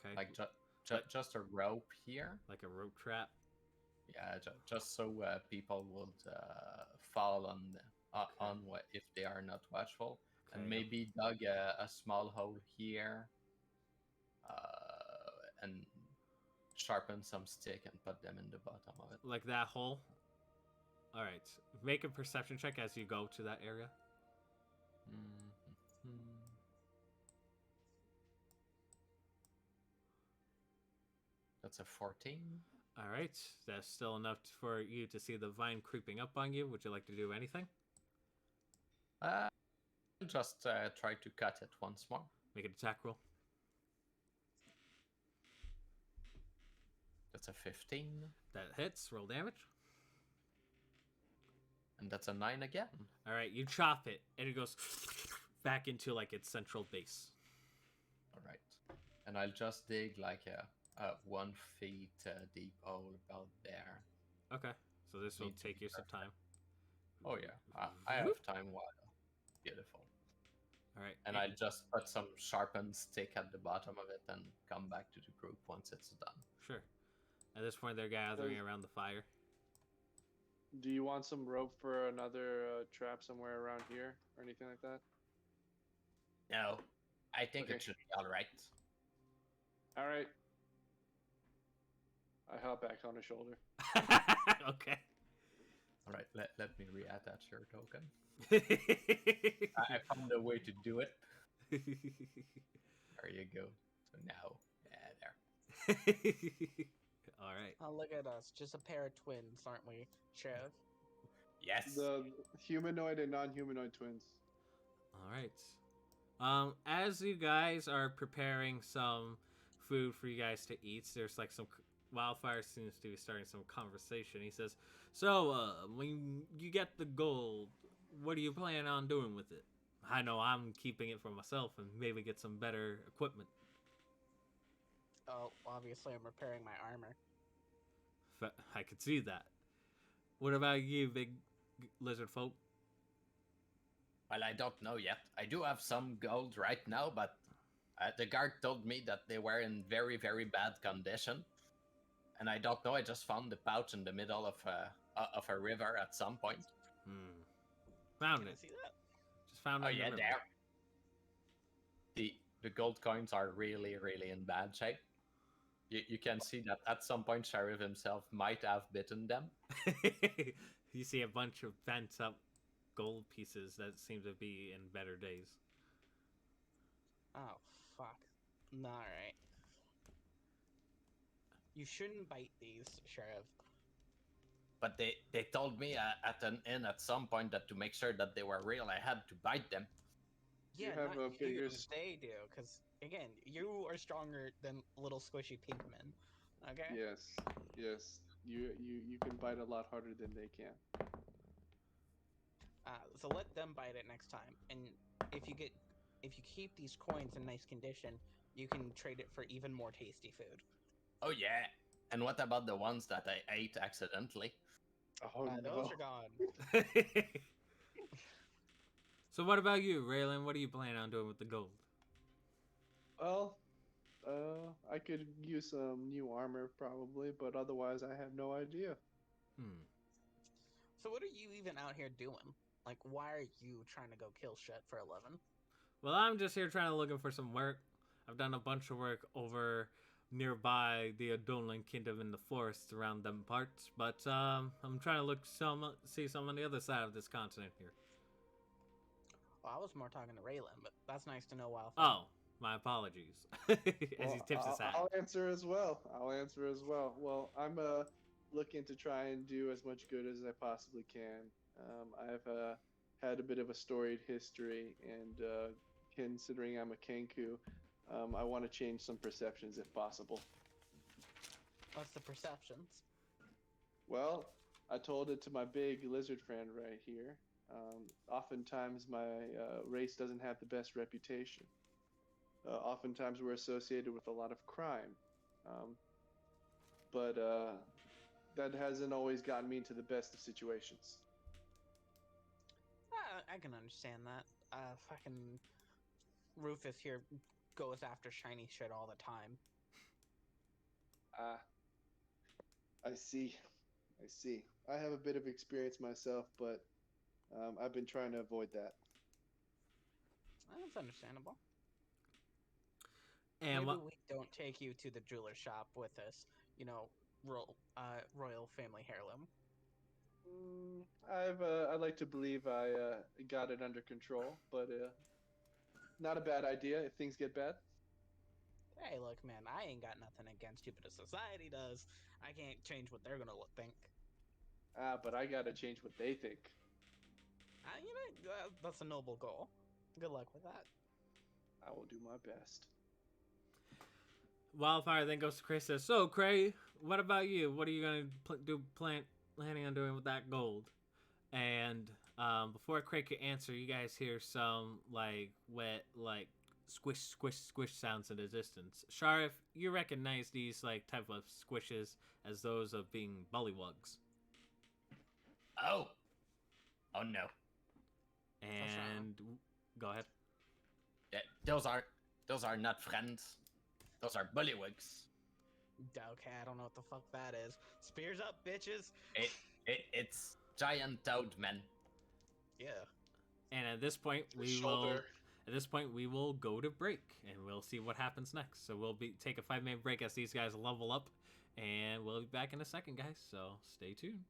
Okay, like just a rope here. like a rope trap. Yeah, just so people would fall on what if they are not watchful, Okay, and maybe dug a small hole here, and sharpen some stick and put them in the bottom of it. like that hole. All right, make a perception check as you go to that area. That's a 14. All right, that's still enough for you to see the vine creeping up on you. Would you like to do anything? Just try to cut it once more. Make an attack roll. That's a 15. That hits. Roll damage. And that's a 9 again. All right, you chop it, and it goes back into like its central base. All right. And I'll just dig like a 1 feet deep hole about there. Okay, so this will Need to take be you some time. Oh yeah, I have time while. Beautiful. All right, And I'll just put some sharpened stick at the bottom of it and come back to the group once it's done. Sure. At this point, they're gathering around the fire. Do you want some rope for another trap somewhere around here or anything like that? No, I think Okay. it should be all right. All right. I hop back on his shoulder. Okay. All right, let me reattach your token. There I found a way to do it. There you go. So now, yeah, there. All right. Oh, look at us, just a pair of twins, aren't we, Sheriff? Yes. The humanoid and non-humanoid twins. All right. As you guys are preparing some food for you guys to eat, there's like some Wildfire seems to be starting some conversation. He says, "So, when you get the gold, what do you plan on doing with it? I know I'm keeping it for myself and maybe get some better equipment." Oh, obviously I'm repairing my armor. I could see that. What about you, big lizard folk? Well, I don't know yet. I do have some gold right now, but the guard told me that they were in very, very bad condition. And I don't know. I just found the pouch in the middle of a river at some point. Found Can I it. see that? Just found it. Oh in the yeah, river. there. The gold coins are really, really in bad shape. You can see that at some point Sheriff himself might have bitten them. You see a bunch of bent up gold pieces that seem to be in better days. Oh, fuck. Alright. You shouldn't bite these, Sheriff. But they told me at an inn at some point that to make sure that they were real, I had to bite them. Yeah, have not a bigger you, they do, because, again, you are stronger than little squishy pink men. Okay? Yes, yes. You can bite a lot harder than they can. So let them bite it next time. And if you keep these coins in nice condition, you can trade it for even more tasty food. Oh yeah. And what about the ones that I ate accidentally? Oh no. Those are gone. So what about you, Raylan? What are you planning on doing with the gold? Well, I could use some new armor probably, but otherwise I have no idea. So what are you even out here doing? Like, why are you trying to go kill shit for 11? Well, I'm just here trying to looking for some work. I've done a bunch of work over nearby the Adolin Kingdom in the forests around them parts, but I'm trying to see some on the other side of this continent here. Well, I was more talking to Raylan, but that's nice to know. Oh, my apologies. As he tips his hat. I'll answer as well. Well, I'm looking to try and do as much good as I possibly can. I've had a bit of a storied history, and considering I'm a Kenku, I want to change some perceptions if possible. What's the perceptions? Well, I told it to my big lizard friend right here. Oftentimes, my race doesn't have the best reputation. Oftentimes, we're associated with a lot of crime. But that hasn't always gotten me into the best of situations. I can understand that. Fucking Rufus here goes after shiny shit all the time. I see. I have a bit of experience myself, but I've been trying to avoid that. That's understandable. And Maybe we don't take you to the jeweler shop with us. You know, royal family heirloom. I'd like to believe I got it under control, but not a bad idea if things get bad. Hey, look, man, I ain't got nothing against you, but if society does, I can't change what they're gonna think. But I gotta change what they think. That's a noble goal. Good luck with that. I will do my best. Wildfire then goes to Cray, says, "So, Cray, what about you? What are you going to planning on doing with that gold?" And before Cray could answer, you guys hear some, wet, squish, squish, squish sounds in the distance. Sharif, you recognize these, type of squishes as those of being bullywugs. Oh no. And go ahead. Yeah, those are not friends. Those are bullywugs. Okay, I don't know what the fuck that is. Spears up, bitches. It's giant toad men. Yeah. And at this point, we will go to break, and we'll see what happens next. So we'll take a 5-minute break as these guys level up, and we'll be back in a second, guys. So stay tuned.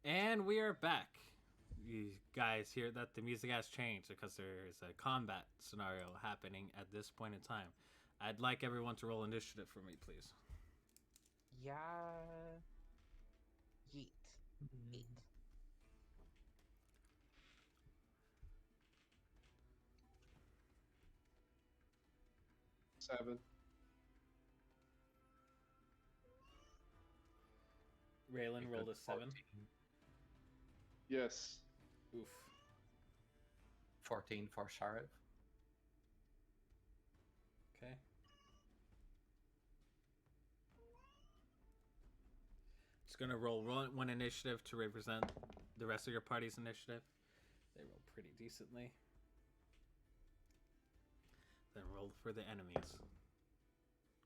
And we are back. You guys hear that the music has changed because there is a combat scenario happening at this point in time. I'd like everyone to roll initiative for me, please. Yeah. Yeet. 8. 7. Raylan rolled a 7. 14. Yes. Oof. 14 for Sheriff. Okay. Just gonna roll one initiative to represent the rest of your party's initiative. They roll pretty decently. Then roll for the enemies.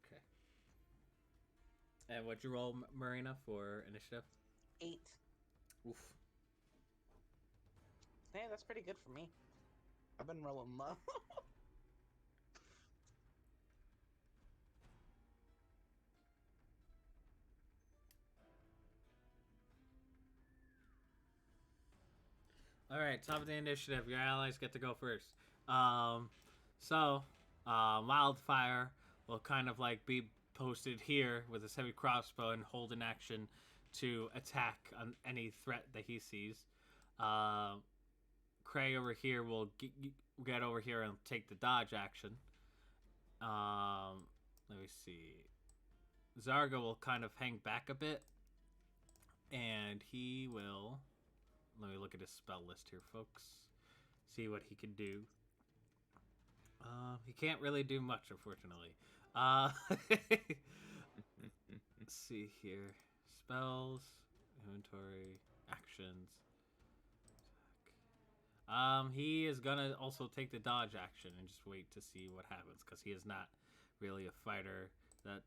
Okay. And what'd you roll, Marina, for initiative? 8. Oof. Hey, that's pretty good for me. I've been rolling low. All right, top of the initiative. Your allies get to go first. Wildfire will kind of like be posted here with his heavy crossbow and hold an action to attack on any threat that he sees. Cray over here will get over here and take the dodge action. Let me see. Zarga will kind of hang back a bit, and he will. Let me look at his spell list here, folks. See what he can do. He can't really do much, unfortunately. Let's see here. Spells, inventory, actions. He is gonna also take the dodge action and just wait to see what happens, because he is not really a fighter that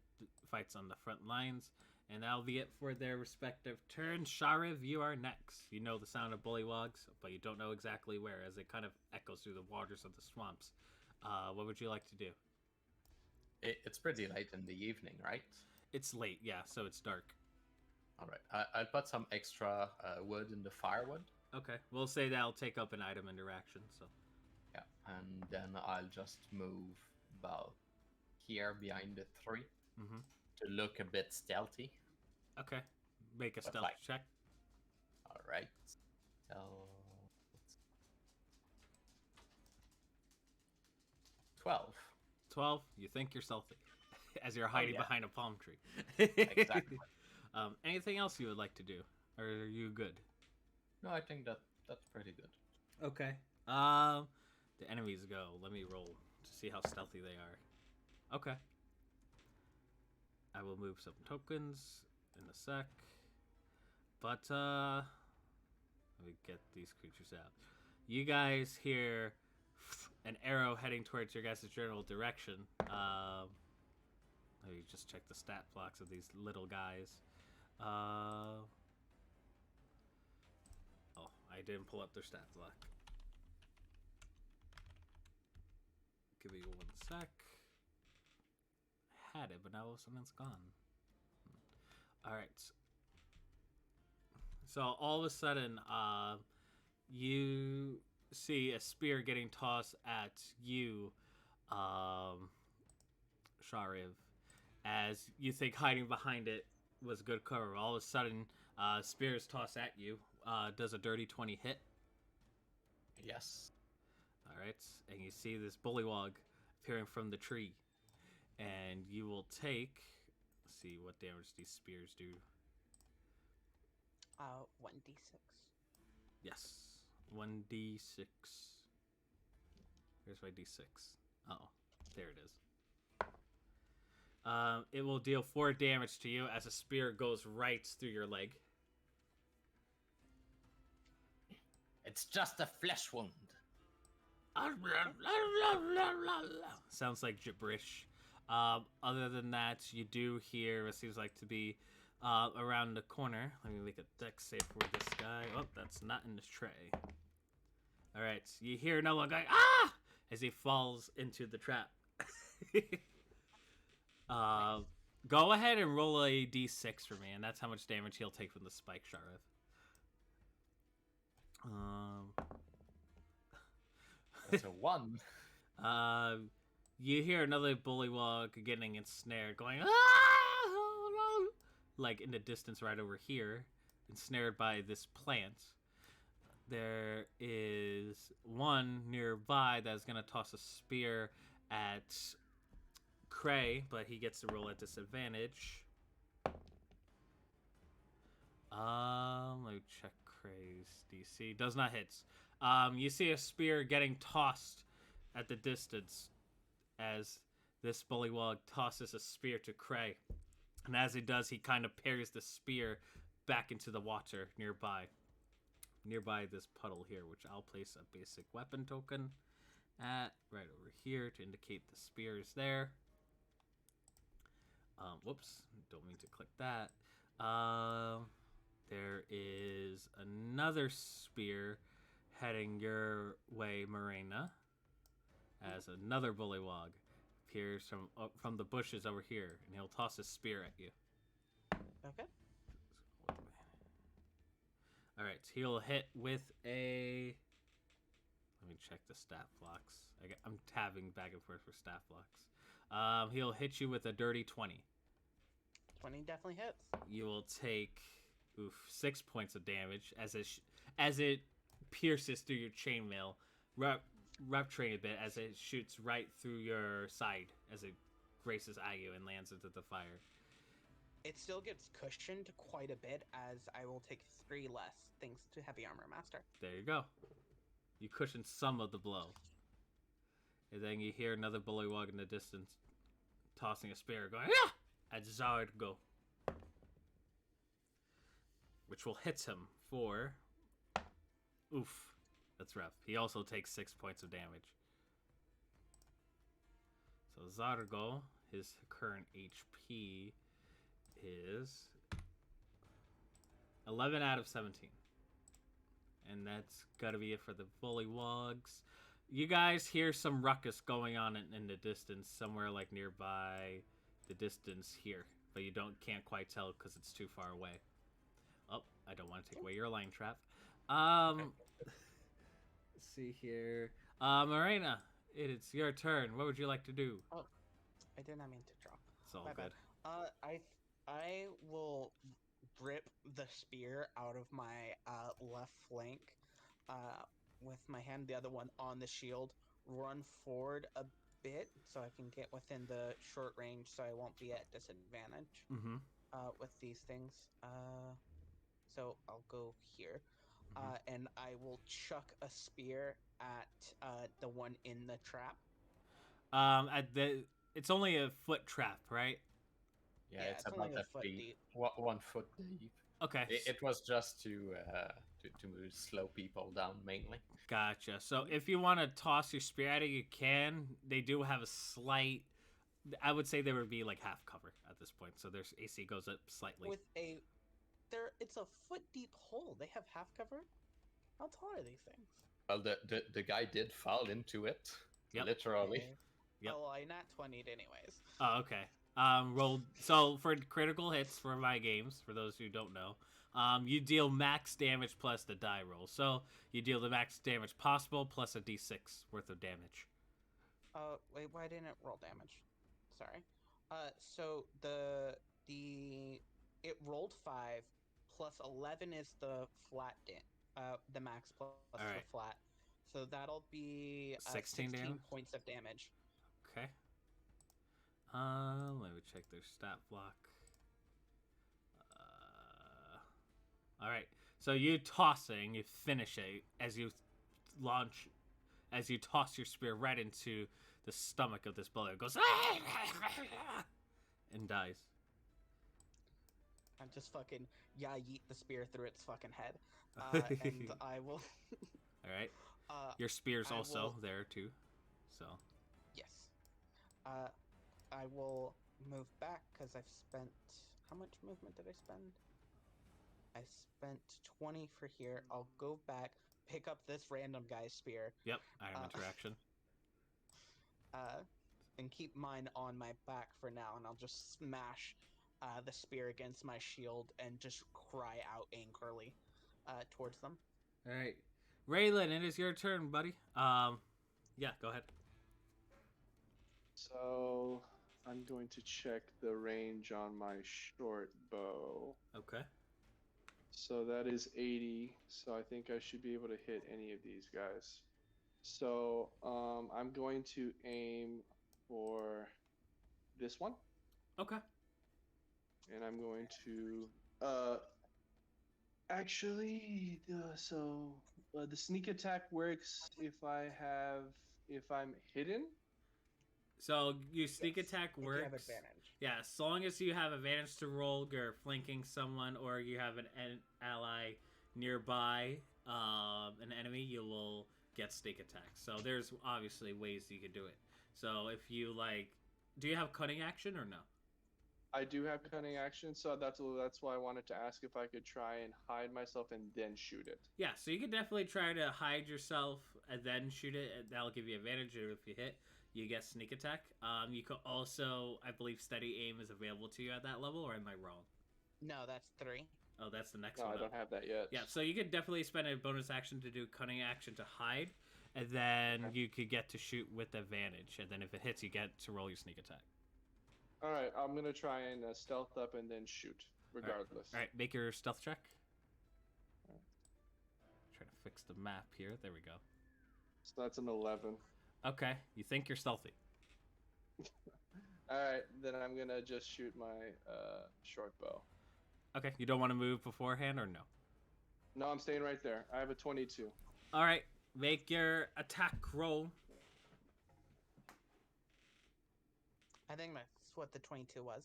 fights on the front lines. And that'll be it for their respective turns. Shariv, you are next. You know the sound of bullywogs, but you don't know exactly where, as it kind of echoes through the waters of the swamps. What would you like to do? It's pretty late in the evening, right? It's late, yeah, so it's dark. All right. I'll put some extra wood in the firewood. Okay, we'll say that'll take up an item interaction, so. Yeah, and then I'll just move about here behind the tree to look a bit stealthy. Okay, make a But stealth check. All right. So 12. 12, you think you're stealthy, as you're hiding yeah. behind a palm tree. Exactly. Anything else you would like to do? Or are you good? No, I think that's pretty good. Okay. The enemies go. Let me roll to see how stealthy they are. Okay. I will move some tokens in a sec. But, let me get these creatures out. You guys hear an arrow heading towards your guys' general direction. Let me just check the stat blocks of these little guys. Oh, I didn't pull up their stat block. Give me 1 sec. I had it, but now all of a sudden it's gone. Alright. So all of a sudden, you see a spear getting tossed at you, Shariv, as you think hiding behind it was good cover. All of a sudden, spear is tossed at you. Does a dirty 20 hit? Yes. Alright, and you see this bullywog appearing from the tree. And you will take... Let's see what damage these spears do. 1d6. Yes. 1d6. Where's my d6? Oh, there it is. It will deal 4 damage to you as a spear goes right through your leg. It's just a flesh wound. Sounds like gibberish. Other than that, you do hear what seems like to be around the corner. Let me make a dex save for this guy. Oh, that's not in the tray. Alright, you hear another one going, ah! As he falls into the trap. Go ahead and roll a d6 for me, and that's how much damage he'll take from the spike, Shariv. That's a 1. You hear another bullywog getting ensnared, going, ah! Like in the distance right over here, ensnared by this plant. There is one nearby that's going to toss a spear at Cray, but he gets to roll at disadvantage. Let me check Cray's DC. Does not hit. You see a spear getting tossed at the distance as this bullywog tosses a spear to Cray. And as he does, he kind of parries the spear back into the water nearby. Nearby this puddle here, which I'll place a basic weapon token at right over here to indicate the spear is there. Whoops, don't mean to click that. There is another spear heading your way, Morena, as another bullywog appears from the bushes over here, and he'll toss his spear at you. Okay. All right, he'll hit with a. Let me check the stat blocks. I'm tabbing back and forth for stat blocks. He'll hit you with a dirty 20. 20 definitely hits. You will take 6 points of damage as it pierces through your chainmail, rupturing a bit as it shoots right through your side as it races at you and lands into the fire. It still gets cushioned quite a bit as I will take 3 less thanks to Heavy Armor Master. There you go. You cushion some of the blow. And then you hear another bullywug in the distance tossing a spear going, "Ah!" at Zargo. Which will hit him for... Oof. That's rough. He also takes 6 points of damage. So Zargo, his current HP is 11 out of 17. And that's gotta be it for the bullywugs. You guys hear some ruckus going on in the distance, somewhere like nearby the distance here, but you can't quite tell because it's too far away. Oh, I don't want to take away your line trap. Let's see here. Marina, it's your turn. What would you like to do? Oh, I did not mean to drop. It's all My good. bad. I will rip the spear out of my left flank with my hand, the other one on the shield, run forward a bit so I can get within the short range so I won't be at disadvantage Mm-hmm. with these things. So I'll go here. Mm-hmm. And I will chuck a spear at the one in the trap. It's only a foot trap, right? Yeah, Yeah, it's it's about only a that foot deep. deep. 1 foot deep. Okay. It was just to slow people down mainly. Gotcha. So if you want to toss your spear at it, you can. They do have a slight... I would say there would be like half cover at this point, so their AC goes up slightly. It's a foot deep hole. They have half cover. How tall are these things? Well, the guy did fall into it, Yep. literally. Okay. Yep. Oh, I not 20'd anyways. Oh, okay. Roll. So for critical hits for my games, for those who don't know, you deal max damage plus the die roll. So you deal the max damage possible plus a d6 worth of damage. Wait, why didn't it roll damage? Sorry. So it rolled 5 plus 11 is the flat the max plus All right. the flat. So that'll be 16 damage? points of damage. Okay. Let me check their stat block. All right. So you finish it as you toss your spear right into the stomach of this bullet. It goes and dies. I'm just fucking yeet the spear through its fucking head, and I will. All right. Your spear's I also will- there too. So Yes. I will move back because I've spent. How much movement did I spend? I spent 20 for here. I'll go back, pick up this random guy's spear, yep, item interaction. and keep mine on my back for now, and I'll just smash the spear against my shield and just cry out angrily towards them. All right, Raylan, it is your turn, buddy. Yeah, go ahead. So I'm going to check the range on my short bow. Okay. So that is 80. So I think I should be able to hit any of these guys. So I'm going to aim for this one, Okay. and I'm going to actually the sneak attack works if I'm hidden. So you sneak Yes, attack if works. you have advantage. Yeah, as long as you have advantage to roll, you're flanking someone, or you have an ally nearby, an enemy, you will get sneak attack. So there's obviously ways you could do it. So if you do you have cunning action or no? I do have cunning action, so that's why I wanted to ask if I could try and hide myself and then shoot it. Yeah, so you can definitely try to hide yourself and then shoot it, and that'll give you advantage. Or if you hit, you get sneak attack. You could also, I believe, steady aim is available to you at that level, or am I wrong? No, that's 3. Oh, that's the next No, one. I up. don't have that yet. Yeah, so you could definitely spend a bonus action to do cunning action to hide, and then Okay. you could get to shoot with advantage, and then if it hits, you get to roll your sneak attack. All right, I'm gonna try and stealth up and then shoot, regardless. All right, make your stealth check. Alright. Trying to fix the map here. There we go. So that's an 11. Okay, you think you're stealthy. All right, then I'm gonna just shoot my short bow. Okay, you don't want to move beforehand, or no? No, I'm staying right there. I have a 22. All right, make your attack roll. I think that's what the 22 was.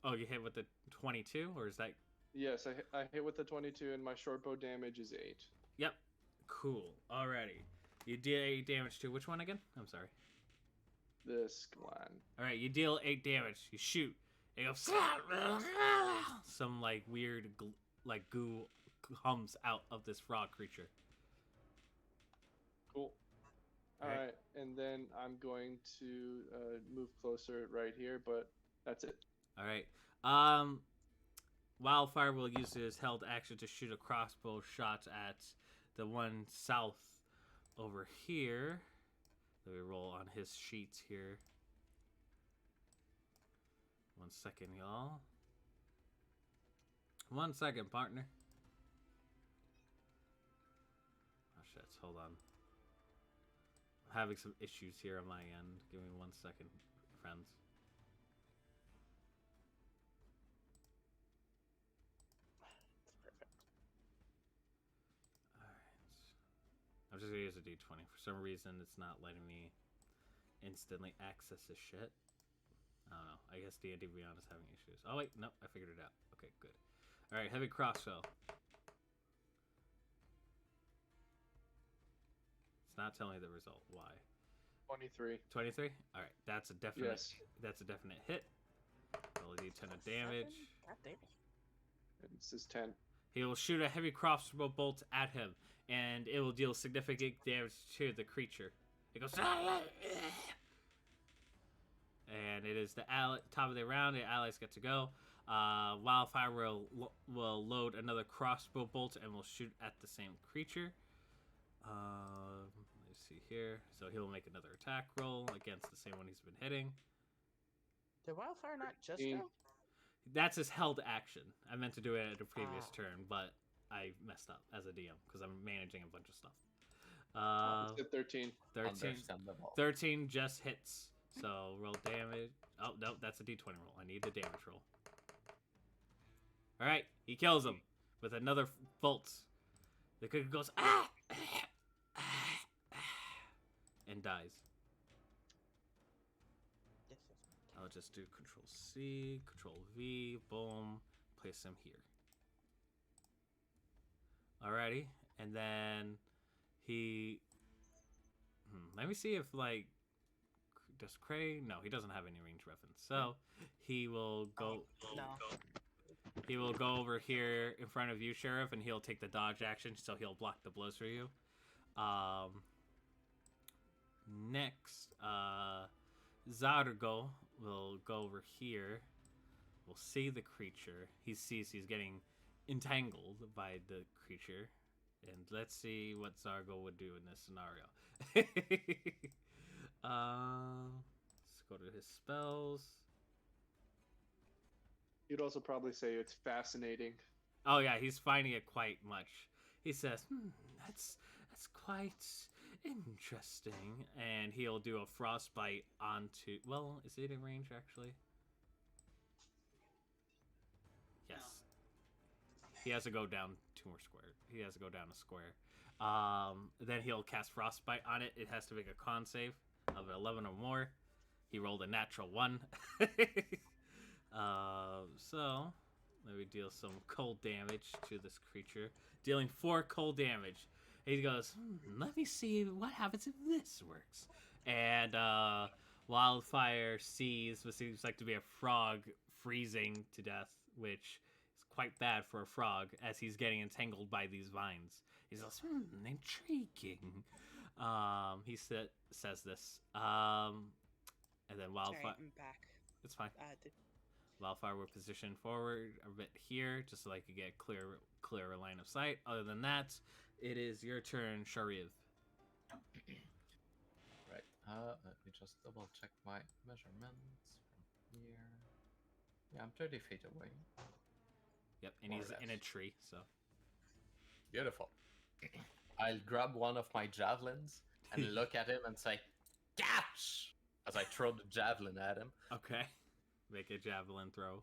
Oh, you hit with the 22, or is that? Yes, I hit with the 22, and my short bow damage is 8. Yep. Cool. Alrighty. You deal 8 damage to which one again? I'm sorry. This one. Alright, you deal 8 damage. You shoot. It goes. Some like weird goo comes out of this frog creature. Cool. All Alright. right, and then I'm going to move closer right here, but that's it. Alright. Wildfire will use his held action to shoot a crossbow shot at the one south over here. Let me roll on his sheets here. 1 second, y'all. 1 second, partner. Oh shit, hold on. I'm having some issues here on my end. Give me 1 second, friends. Perfect. Alright. I'm just gonna use a d20. For some reason, it's not letting me instantly access this shit. I don't know. I guess D&D Beyond is having issues. Oh, wait. Nope. I figured it out. Okay, good. Alright, heavy crossbow. It's not telling me the result. Why? 23. 23? Alright, that's a definite Yes. That's a definite hit. Roll a d10 of damage. God damn it. This is 10. He will shoot a heavy crossbow bolt at him, and it will deal significant damage to the creature. It goes, and it is the top of the round. The allies get to go. Wildfire will load another crossbow bolt and will shoot at the same creature. Let's see here. So he'll make another attack roll against the same one he's been hitting. Did Wildfire not just 15. go? That's his held action. I meant to do it at a previous turn, but I messed up as a DM because I'm managing a bunch of stuff. It's at 13. 13. Understandable. 13 just hits. So roll damage. Oh, no, that's a d20 roll. I need the damage roll. Alright, he kills him with another bolt. The creature goes, and dies. This is I'll just do Control C, Control V, boom, place him here. Alrighty, and then he. Let me see if like does Cray? No, he doesn't have any range weapons, so he will go. no. He will go over here in front of you, Sheriff, and he'll take the dodge action, so he'll block the blows for you. Next, Zargo will go over here. We'll see the creature. He sees he's getting entangled by the creature. And let's see what Zargo would do in this scenario. Let's go to his spells. You'd also probably say it's fascinating. Oh yeah, he's finding it quite much. He says, that's quite interesting. And he'll do a frostbite onto... Well, is it in range, actually? Yes. He has to go down 2 more squares. He has to go down a square. Then he'll cast frostbite on it. It has to make a con save of 11 or more. He rolled a natural 1. So let me deal some cold damage to this creature. Dealing 4 cold damage. He goes, let me see what happens if this works. And Wildfire sees what seems like to be a frog freezing to death, which is quite bad for a frog as he's getting entangled by these vines. He says, intriguing. He says this. And then Wildfire... Sorry, I'm back. It's fine. Wildfire will position forward a bit here, just so I could get clearer line of sight. Other than that, it is your turn, Shariv. Right. Let me just double check my measurements from here. Yeah, I'm 30 feet away. Yep, and More or he's in a less. tree, so. Beautiful. I'll grab one of my javelins and look at him and say, "Catch!" as I throw the javelin at him. Okay. Make a javelin throw.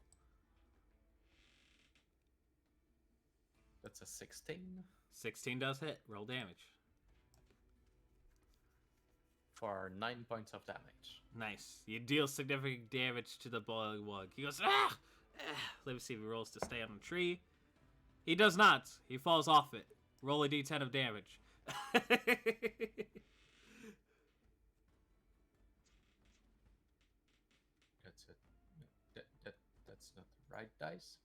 That's a 16 16 does hit. Roll damage. for 9 points of damage. Nice. You deal significant damage to the bullywug. He goes, ah! Let me see if he rolls to stay on the tree. He does not. He falls off it. Roll a d10 of damage. That's it. That's not the right dice.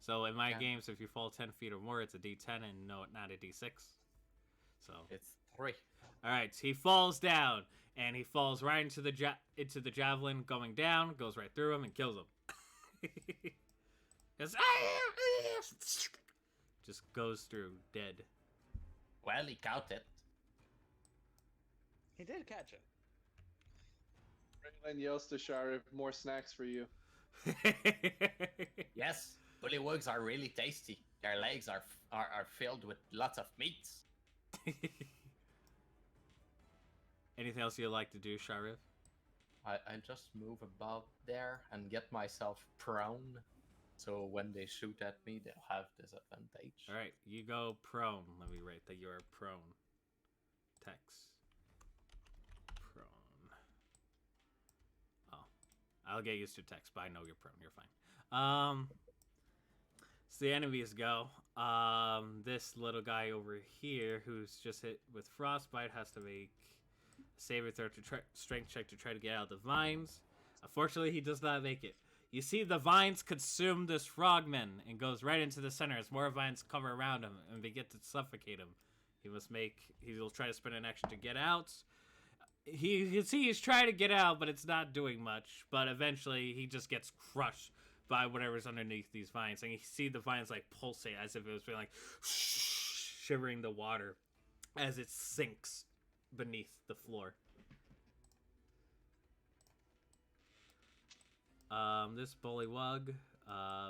So in my Yeah. games, if you fall 10 feet or more, it's a d10 and no, not a d6. So It's 3. all right, he falls down and he falls right into the javelin, going down, goes right through him and kills him. Goes, just goes through dead. Well, he caught it. He did catch it. Braylon yells to Sharif, more snacks for you. Yes, bullywugs are really tasty. Their legs are filled with lots of meats. Anything else you'd like to do, Sharif? I just move above there and get myself prone, so when they shoot at me, they'll have disadvantage. All right, you go prone. Let me write that you are prone. Text. Prone. Oh, I'll get used to text, but I know you're prone. You're fine. So the enemies go. This little guy over here who's just hit with frostbite has to make a saving throw to strength check to try to get out of the vines. Unfortunately, he does not make it. You see the vines consume this frogman and goes right into the center as more vines cover around him and begin to suffocate him. He will try to spend an action to get out. You can see he's trying to get out, but it's not doing much. But eventually, he just gets crushed by whatever's underneath these vines. And you see the vines like pulsate as if it was being like shivering the water as it sinks beneath the floor. This bullywug,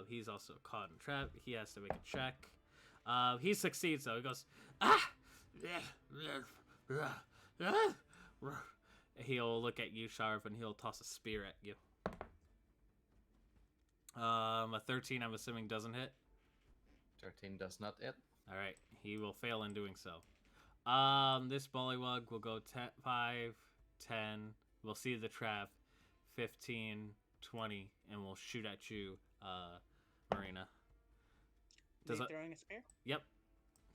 he's also caught in a trap. He has to make a check. He succeeds though. He goes, ah! He'll look at you, Sharp, and he'll toss a spear at you. A 13, I'm assuming, doesn't hit. 13 does not hit. All right, he will fail in doing so. This bullywug will go 5, 10. We'll see the trap. 15, 20, and we'll shoot at you, Marina. They throwing a spear? Yep.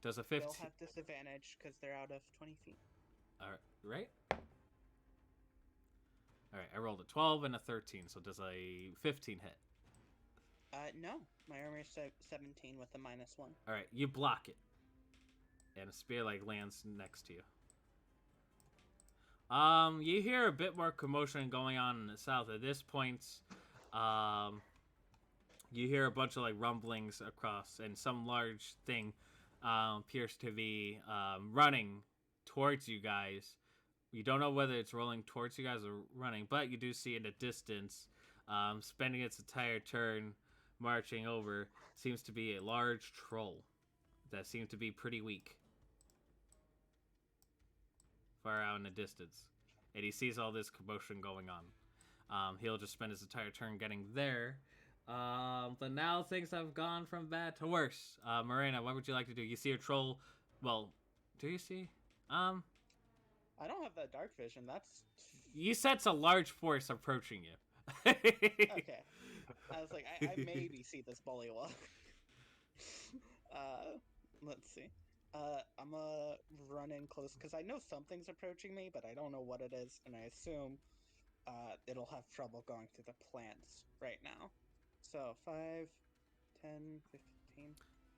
Does a 15? They'll have disadvantage because they're out of 20 feet. All right. All right. I rolled a 12 and a 13, so does a 15 hit? No. My armor is 17 with a -1. All right. You block it, and a spear lands next to you. You hear a bit more commotion going on in the south. At this point, you hear a bunch of rumblings across, and some large thing appears to be running towards you guys. You don't know whether it's rolling towards you guys or running, but you do see in the distance, spending its entire turn marching over, seems to be a large troll that seems to be pretty weak. Far out in the distance, and he sees all this commotion going on. He'll just spend his entire turn getting there. But now things have gone from bad to worse. Marina, what would you like to do? You see a troll. Well, do you see? I don't have that dark vision. That's You sense a large force approaching you. okay. I was like, I maybe see this bullywug. Let's see. I'm gonna run in close because I know something's approaching me, but I don't know what it is, and I assume it'll have trouble going through the plants right now. So 5, 10, 15.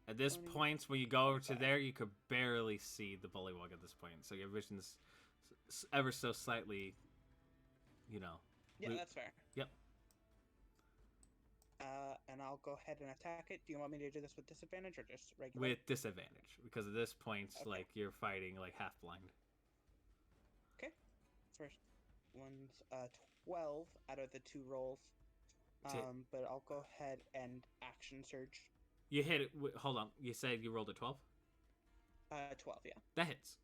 At this 20, point, when you go over to 25. there, you could barely see the bullywug at this point. So your vision's ever so slightly, Yeah, that's fair. Yep. And I'll go ahead and attack it. Do you want me to do this with disadvantage or just regular? With disadvantage, because at this point, Okay. like, you're fighting, like, half blind. Okay. First one's 12 out of the 2 rolls. But I'll go ahead and action surge. You hit it. Hold on. You said you rolled a 12? 12, yeah. That hits.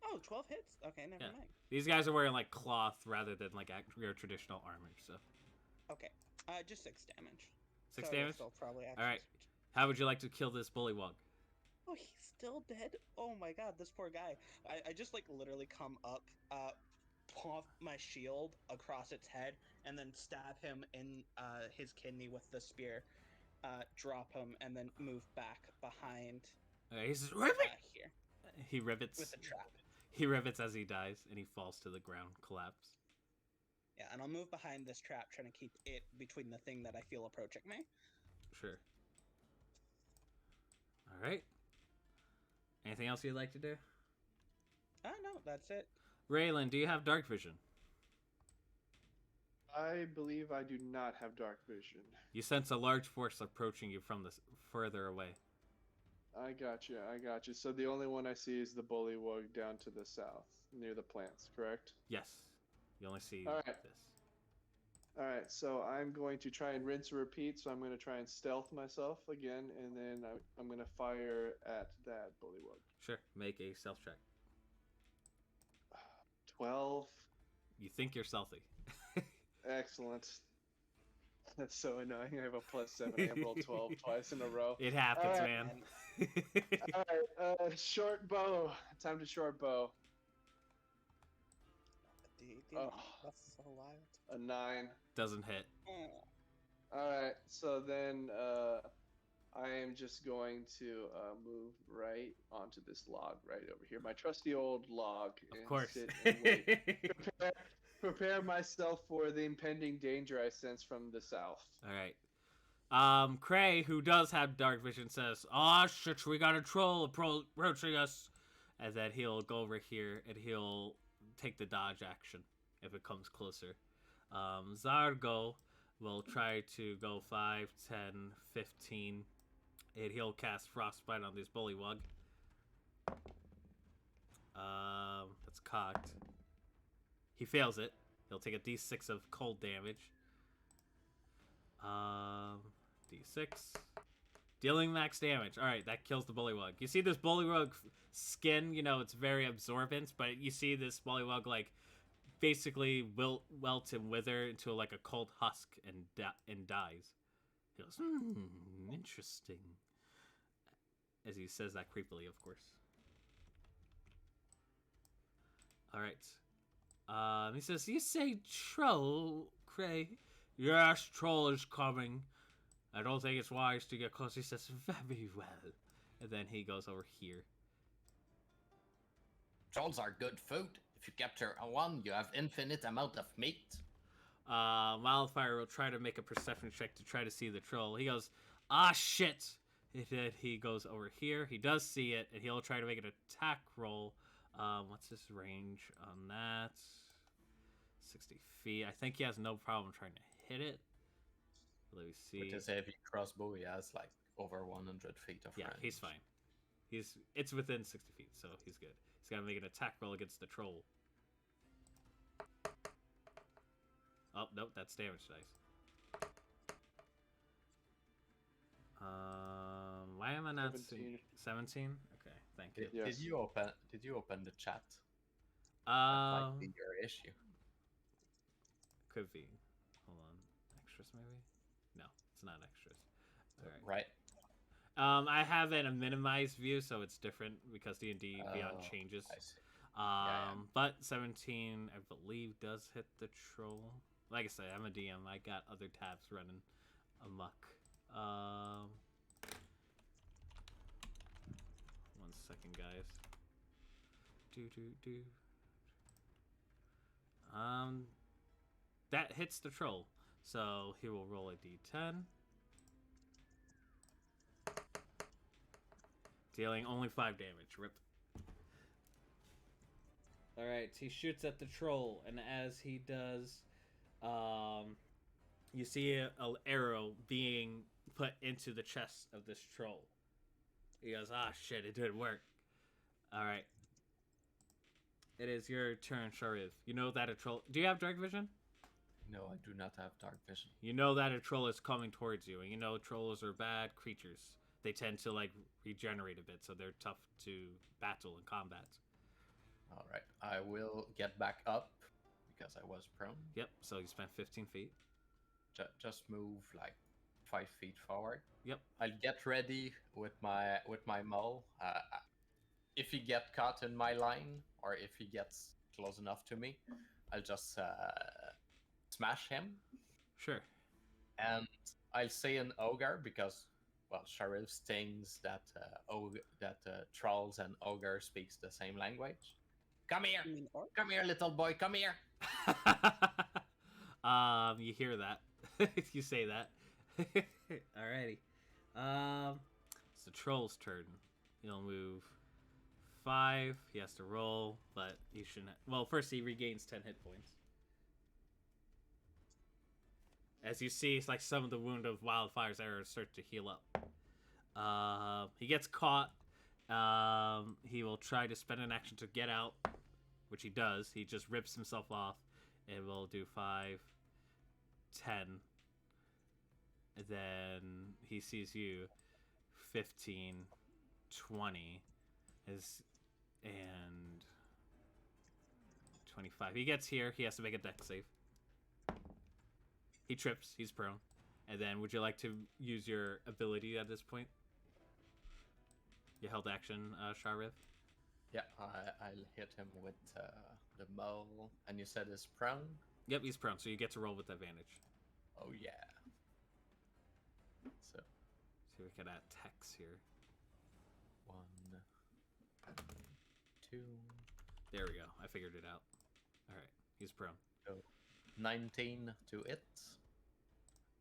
Oh, 12 hits? Okay, never Yeah. mind. These guys are wearing, like, cloth rather than, like, your traditional armor, so. Okay. Just 6 damage. 6 So damage? I'll probably action Alright. surge. How would you like to kill this bullywug? Oh, he's still dead? Oh my god, this poor guy. I just, like, literally come up, pop my shield across its head, and then stab him in his kidney with the spear, drop him, and then move back behind Okay, he says, "Rivet!" here He rivets. with the trap. He rivets as he dies, and he falls to the ground, collapse. Yeah, and I'll move behind this trap, trying to keep it between the thing that I feel approaching me. Sure. Alright. Anything else you'd like to do? No, that's it. Raylan, do you have dark vision? I believe I do not have dark vision. You sense a large force approaching you from this further away. I got you. So the only one I see is the bullywug down to the south, near the plants, correct? Yes. You only see Alright. this. Alright, so I'm going to try and rinse and repeat, so I'm going to try and stealth myself again, and then I'm going to fire at that bullywug. Sure. Make a stealth check. 12. You think you're stealthy. Excellent. That's so annoying. I have a +7. I have rolled 12 twice in a row. It happens, Alright. man. Alright, short bow. Time to short bow. Oh. That's so wild. A 9. Doesn't hit. Oh. Alright, so then I am just going to move right onto this log right over here. My trusty old log. Of course. Sit and wait. Prepare myself for the impending danger I sense from the south. Alright. Cray, who does have dark vision, says, "Oh shit, we got a troll approaching us." And then he'll go over here and he'll take the dodge action if it comes closer. Zargo will try to go 5, 10, 15, and he'll cast Frostbite on this bullywug. That's cocked. He fails it. He'll take a d6 of cold damage. D6. Dealing max damage. Alright, that kills the bullywug. You see this bullywug skin, you know, it's very absorbent, but you see this bullywug, like, basically welt and wither into, like, a cold husk and dies. He goes, interesting. As he says that creepily, of course. Alright. He says, "You say troll, Cray?" "Yes, troll is coming. I don't think it's wise to get close." He says, "Very well." And then he goes over here. Trolls are good food. If you capture one, you have infinite amount of meat. Wildfire will try to make a perception check to try to see the troll. He goes, "Ah, shit." And then he goes over here. He does see it, and he'll try to make an attack roll. What's his range on that? 60 feet. I think he has no problem trying to hit it. Let me see. With his heavy crossbow, he has like over 100 feet of range. Yeah, he's fine. It's within 60 feet, so he's good. He's got to make an attack roll against the troll. Oh, nope, that's damage dice. Why am I not 17. 17? Okay, thank you. Yes. Did you open the chat? That might be your issue. Could be. Hold on. Extras, maybe? No, it's not extras. All right. Right. I have it in a minimized view, so it's different because D&D Beyond changes. I see. But 17, I believe, does hit the troll. Like I said, I'm a DM. I got other tabs running amok. 1 second, guys. That hits the troll. So he will roll a d10. Dealing only 5 damage. Rip. Alright, he shoots at the troll, and as he does, you see an arrow being put into the chest of this troll. He goes, ah, shit, it didn't work. All right. It is your turn, Shariv. You know that a troll... Do you have dark vision? No, I do not have dark vision. You know that a troll is coming towards you, and you know trolls are bad creatures. They tend to, like, regenerate a bit, so they're tough to battle and combat. All right, I will get back up because I was prone. Yep, so you spent 15 feet. Just move like 5 feet forward. Yep. I'll get ready with my maul. If he get caught in my line, or if he gets close enough to me, I'll just smash him. Sure. And I'll say an ogre because, well, Sheriff thinks that trolls and ogre speaks the same language. Come here, You mean orc? come here, little boy, come here. You hear that? You say that. Alrighty. It's the troll's turn. He'll move 5. He has to roll, but he shouldn't. Well, first he regains 10 hit points. As you see, it's like some of the wound of Wildfire's arrows start to heal up. He gets caught. He will try to spend an action to get out, which he does. He just rips himself off. It will do 5, 10. And then he sees you. 15, 20, and 25. He gets here. He has to make a dex save. He trips. He's prone. And then, would you like to use your ability at this point? Your held action, Shariv? Yeah, I'll hit him with the maul. And you said he's prone? Yep, he's prone, so you get to roll with advantage. Oh, yeah. So, See if we can add text here. 1, 2, There we go. I figured it out. Alright, he's prone. 19 to it.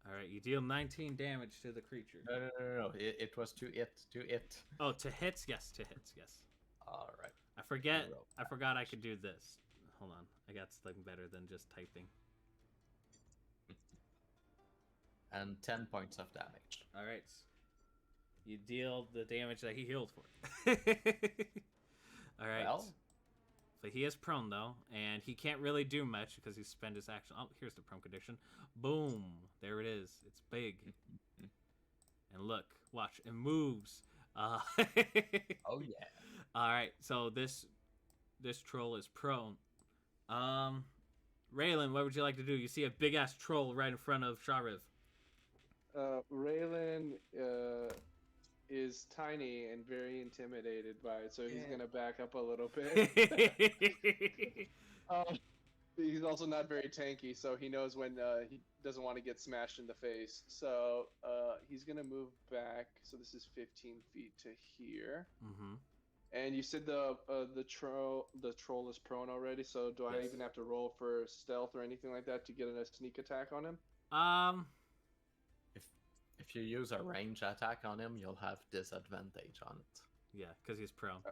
Alright, you deal 19 damage to the creature. No. It was to it. Oh, to hits? Yes, to hits, yes. All right. I forgot I could do this. Hold on. I got something better than just typing. And 10 points of damage. Alright. You deal the damage that he healed for. Alright. Well, So he is prone, though, and he can't really do much because he spent his action. Oh, here's the prone condition. Boom. There it is. It's big. And look. Watch. It moves. oh, yeah. Alright, so this troll is prone. Raylan, what would you like to do? You see a big-ass troll right in front of Shariv. Raylan is tiny and very intimidated by it, so he's gonna back up a little bit. He's also not very tanky, so he knows when he doesn't want to get smashed in the face. So he's gonna move back. So this is 15 feet to here. Mm-hmm. And you said the troll is prone already. So do I even have to roll for stealth or anything like that to get a sneak attack on him? If you use a range attack on him, you'll have disadvantage on it. Yeah, because he's prone.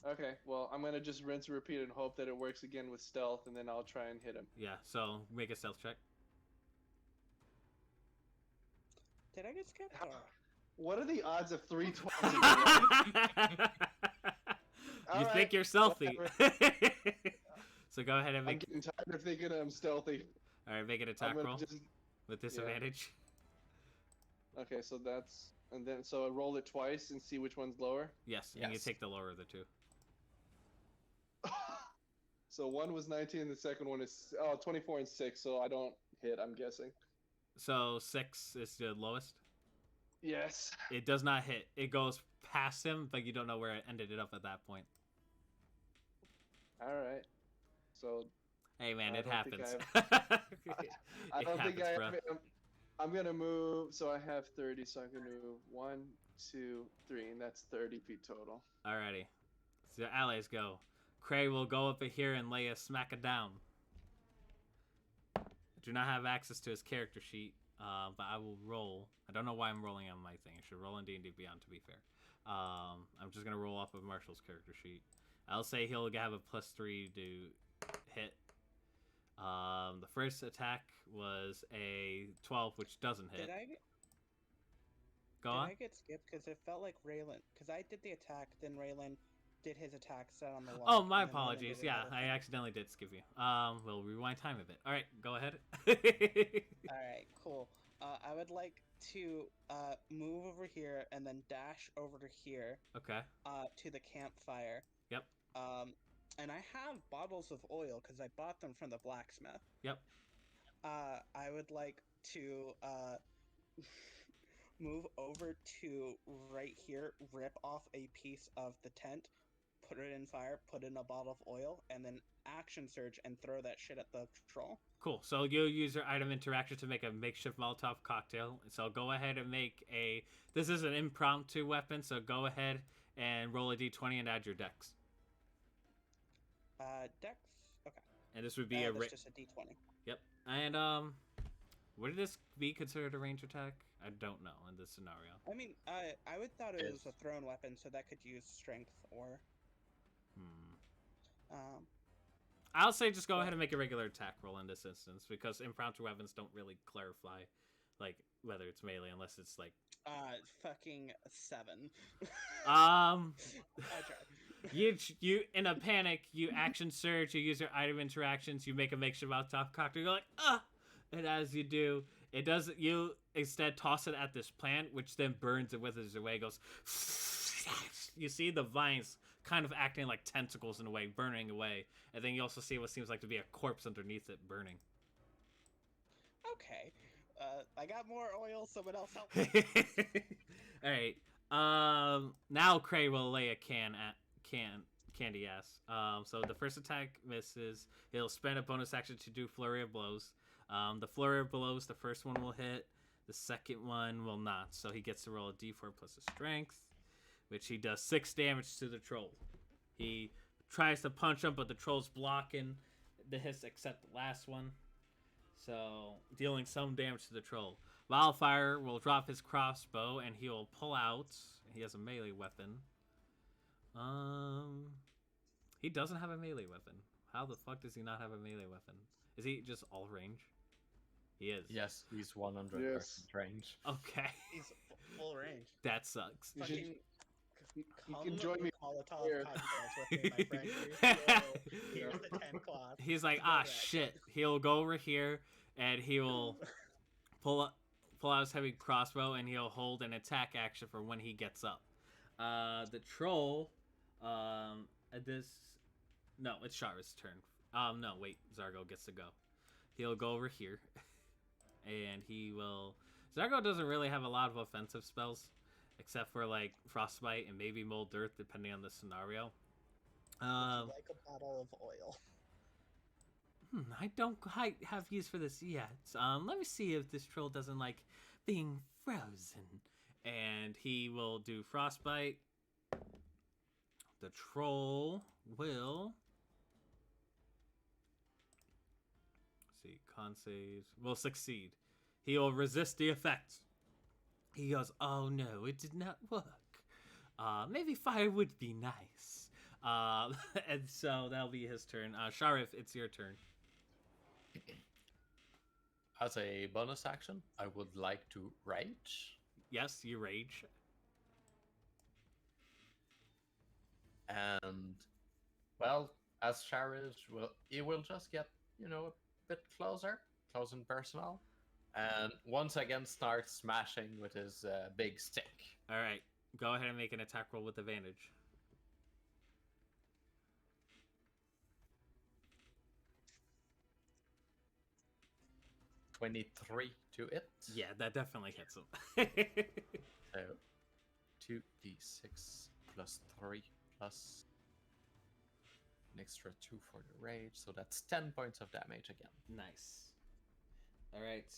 Okay, well, I'm going to just rinse and repeat and hope that it works again with stealth, and then I'll try and hit him. Yeah, so make a stealth check. Did I get skipped? What are the odds of 3 12s? You think you're stealthy. So go ahead and I'm make... getting tired of thinking I'm stealthy. Alright, make an attack roll Just... with disadvantage. Okay, so that's... And then, so I roll it twice and see which one's lower? Yes, and you take the lower of the two. So one was 19, the second one is 24 and 6, so I don't hit, I'm guessing. So 6 is the lowest? Yes. It does not hit. It goes past him, but you don't know where it ended up at that point. Alright. So... Hey man, it happens. I don't think I have... I'm gonna move, so I have 30, so I'm gonna move 1, 2, 3, and that's 30 feet total. Alrighty. So allies go. Cray will go up here and lay a smack it down. I do not have access to his character sheet, but I will roll. I don't know why I'm rolling on my thing. I should roll on D&D Beyond, to be fair. I'm just going to roll off of Marshall's character sheet. I'll say he'll have a +3 to hit. The first attack was a 12, which doesn't hit. Go on. Did I get skipped? Because it felt like Raylan. Because I did the attack, then Raylan did his attack, set on the log. Oh, my and then Raylan apologies. did Yeah, another I thing. accidentally did skip you. We'll rewind time a bit. All right, go ahead. Alright, cool. I would like to move over here and then dash over to here Okay. to the campfire. Yep. And I have bottles of oil because I bought them from the blacksmith. Yep. I would like to move over to right here, rip off a piece of the tent, put it in fire, put in a bottle of oil, and then action surge and throw that shit at the troll. Cool. So you'll use your item interaction to make a makeshift Molotov cocktail. So go ahead and make a... This is an impromptu weapon, so go ahead and roll a d20 and add your dex. Dex? Okay. And this would be a... That's just a d20. Yep. And, would this be considered a range attack? I don't know in this scenario. I mean, I would thought it was Yes. a thrown weapon, so that could use strength or... I'll say just go ahead and make a regular attack roll in this instance, because impromptu weapons don't really clarify, like, whether it's melee, unless it's, like... fucking 7. I tried. you in a panic, you action surge, you use your item interactions, you make a makeshift Molotov cocktail, you're like, ah! And as you do, it does, you instead toss it at this plant, which then burns and withers away, goes... You see the vines kind of acting like tentacles in a way, burning away. And then you also see what seems like to be a corpse underneath it burning. Okay. I got more oil, someone else help me. Alright. Now Cray will lay a candy ass. So the first attack misses. He'll spend a bonus action to do flurry of blows. The flurry of blows, the first one will hit. The second one will not. So he gets to roll a d4 plus a strength, which he does 6 damage to the troll. He tries to punch him, but the troll's blocking the hits except the last one. So, dealing some damage to the troll. Wildfire will drop his crossbow, and he will pull out. He has a melee weapon. He doesn't have a melee weapon. How the fuck does he not have a melee weapon? Is he just all range? He is. Yes, he's 100% Yes. range. Okay. He's full range. That sucks. You should- Fucking You come can join me Molotov here. cocktails with me, my friend. Here's the 10 cloth. He's like, Go ah, red. shit. He'll go over here, and he will pull out his heavy crossbow, and he'll hold an attack action for when he gets up. The troll, no, it's Shara's turn. No, wait, Zargo gets to go. He'll go over here, and he will... Zargo doesn't really have a lot of offensive spells, except for, like, Frostbite and maybe Mold Earth, depending on the scenario. Would you like a bottle of oil? I don't quite have use for this yet. Let me see if this troll doesn't like being frozen. And he will do Frostbite. The troll will... Let's see, con saves. Will succeed. He will resist the effect. He goes, oh no, it did not work. Maybe fire would be nice. And so that'll be his turn. Sharif, it's your turn. As a bonus action, I would like to rage. Yes, you rage. And, well, as Sharish he will just get, a bit closer and personal. And once again start smashing with his big stick. All right, go ahead and make an attack roll with advantage. $23 to it. Yeah, that definitely hits him. So 2d6 plus 3 plus an extra 2 for the rage. So that's 10 points of damage again. Nice. All right.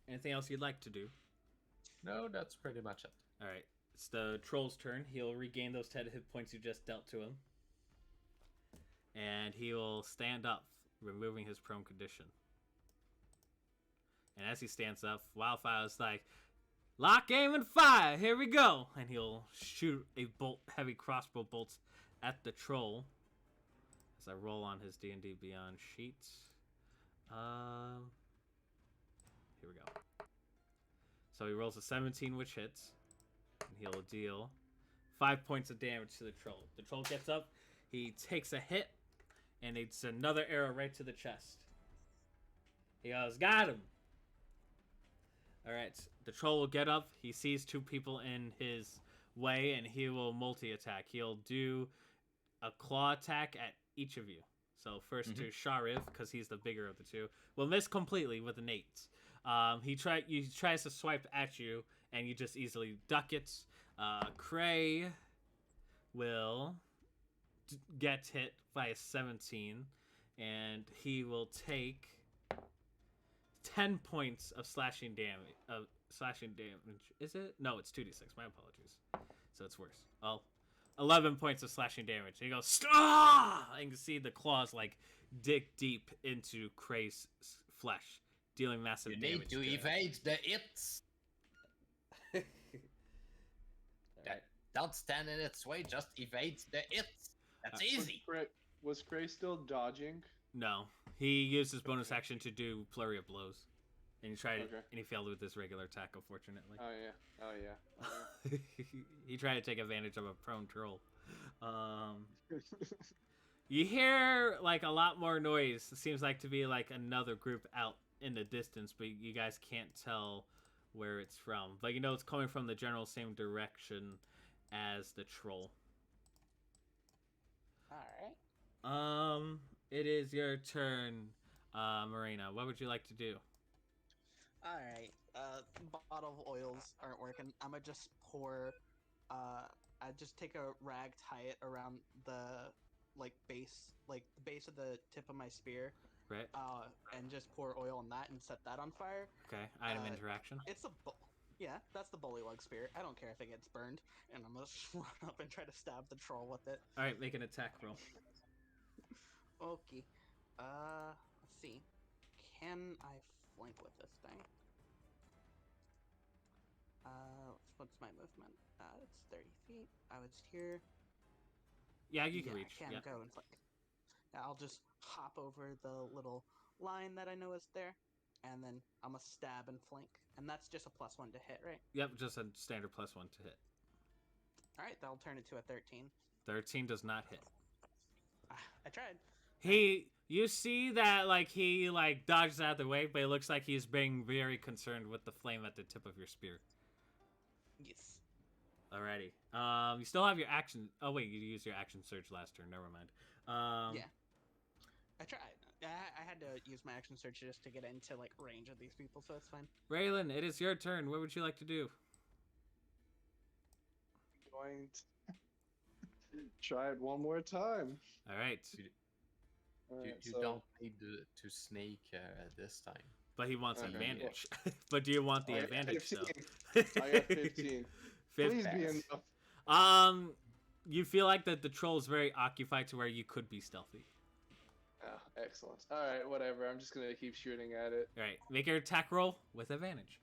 Anything else you'd like to do? No, that's pretty much it. All right. It's the troll's turn. He'll regain those 10 hit points you just dealt to him. And he will stand up, removing his prone condition. And as he stands up, Wildfire's like, lock, aim, and fire! Here we go! And he'll shoot a heavy crossbow bolts at the troll. As I roll on his D&D Beyond sheet. Here we go. So he rolls a 17, which hits, and he'll deal 5 points of damage to the troll. The troll gets up, he takes a hit, and it's another arrow right to the chest. He goes, got him! Alright, the troll will get up, he sees two people in his way, and he will multi-attack. He'll do a claw attack at each of you. So first to Sharif, because he's the bigger of the two, will miss completely with an 8. He tries to swipe at you, and you just easily duck it. Cray will get hit by a 17, and he will take 10 points of slashing damage. Is it? No, it's 2d6. My apologies. So it's worse. Oh, 11 points of slashing damage. And he goes, ah! And you can see the claws like dig deep into Cray's flesh, dealing massive You damage. need to evade the its. Don't stand in its way. Just evade the its. That's easy. Was Gray still dodging? No, he used his bonus action to do flurry of blows, and he tried, and he failed with his regular attack, unfortunately. Oh yeah. He tried to take advantage of a prone troll. You hear like a lot more noise. It seems like to be like another group out in the distance, but you guys can't tell where it's from. But you know it's coming from the general same direction as the troll. Alright. It is your turn, Marina. What would you like to do? Alright. Bottle of oils aren't working. I'm gonna just pour. I just take a rag, tie it around the base of the tip of my spear. Right. And just pour oil on that and set that on fire. Okay. Item interaction. It's a yeah, that's the bullywug spear. I don't care if it gets burned, and I'm gonna run up and try to stab the troll with it. All right, make an attack roll. Okay. Let's see. Can I flank with this thing? What's my movement? It's 30 feet. I was here. Yeah, you can reach. I can go and flank. Yeah, I'll just hop over the little line that I know is there, and then I'm gonna stab and flank. And that's just a +1 to hit, right? Yep, just a standard +1 to hit. Alright, that'll turn it to a 13. 13 does not hit. I tried. You see that he dodges out of the way, but it looks like he's being very concerned with the flame at the tip of your spear. Yes. Alrighty. You still have your action. Oh wait, you used your action surge last turn. Never mind. Yeah. I tried. I had to use my action surge just to get into range of these people, so it's fine. Raylan, it is your turn. What would you like to do? Going to try it one more time. All right. You don't need to snake this time. But he wants Okay. advantage. But do you want the I got advantage 15. though? I got 15. Please be enough. You feel like that the troll is very occupied to where you could be stealthy. Oh, excellent. Alright, whatever. I'm just gonna keep shooting at it. Alright, make your attack roll with advantage.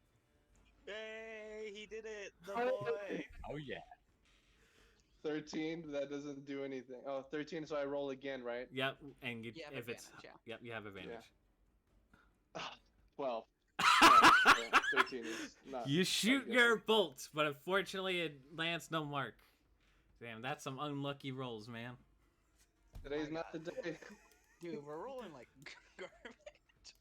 Yay! He did it! The boy! Oh yeah. 13, that doesn't do anything. Oh, 13, so I roll again, right? Yep, and You have if it's advantage, yep, you have advantage. 12. Yeah, 13 is not. You shoot good. your bolt, but unfortunately it lands no mark. Damn, that's some unlucky rolls, man. Today's not the day. Dude, we're rolling like garbage.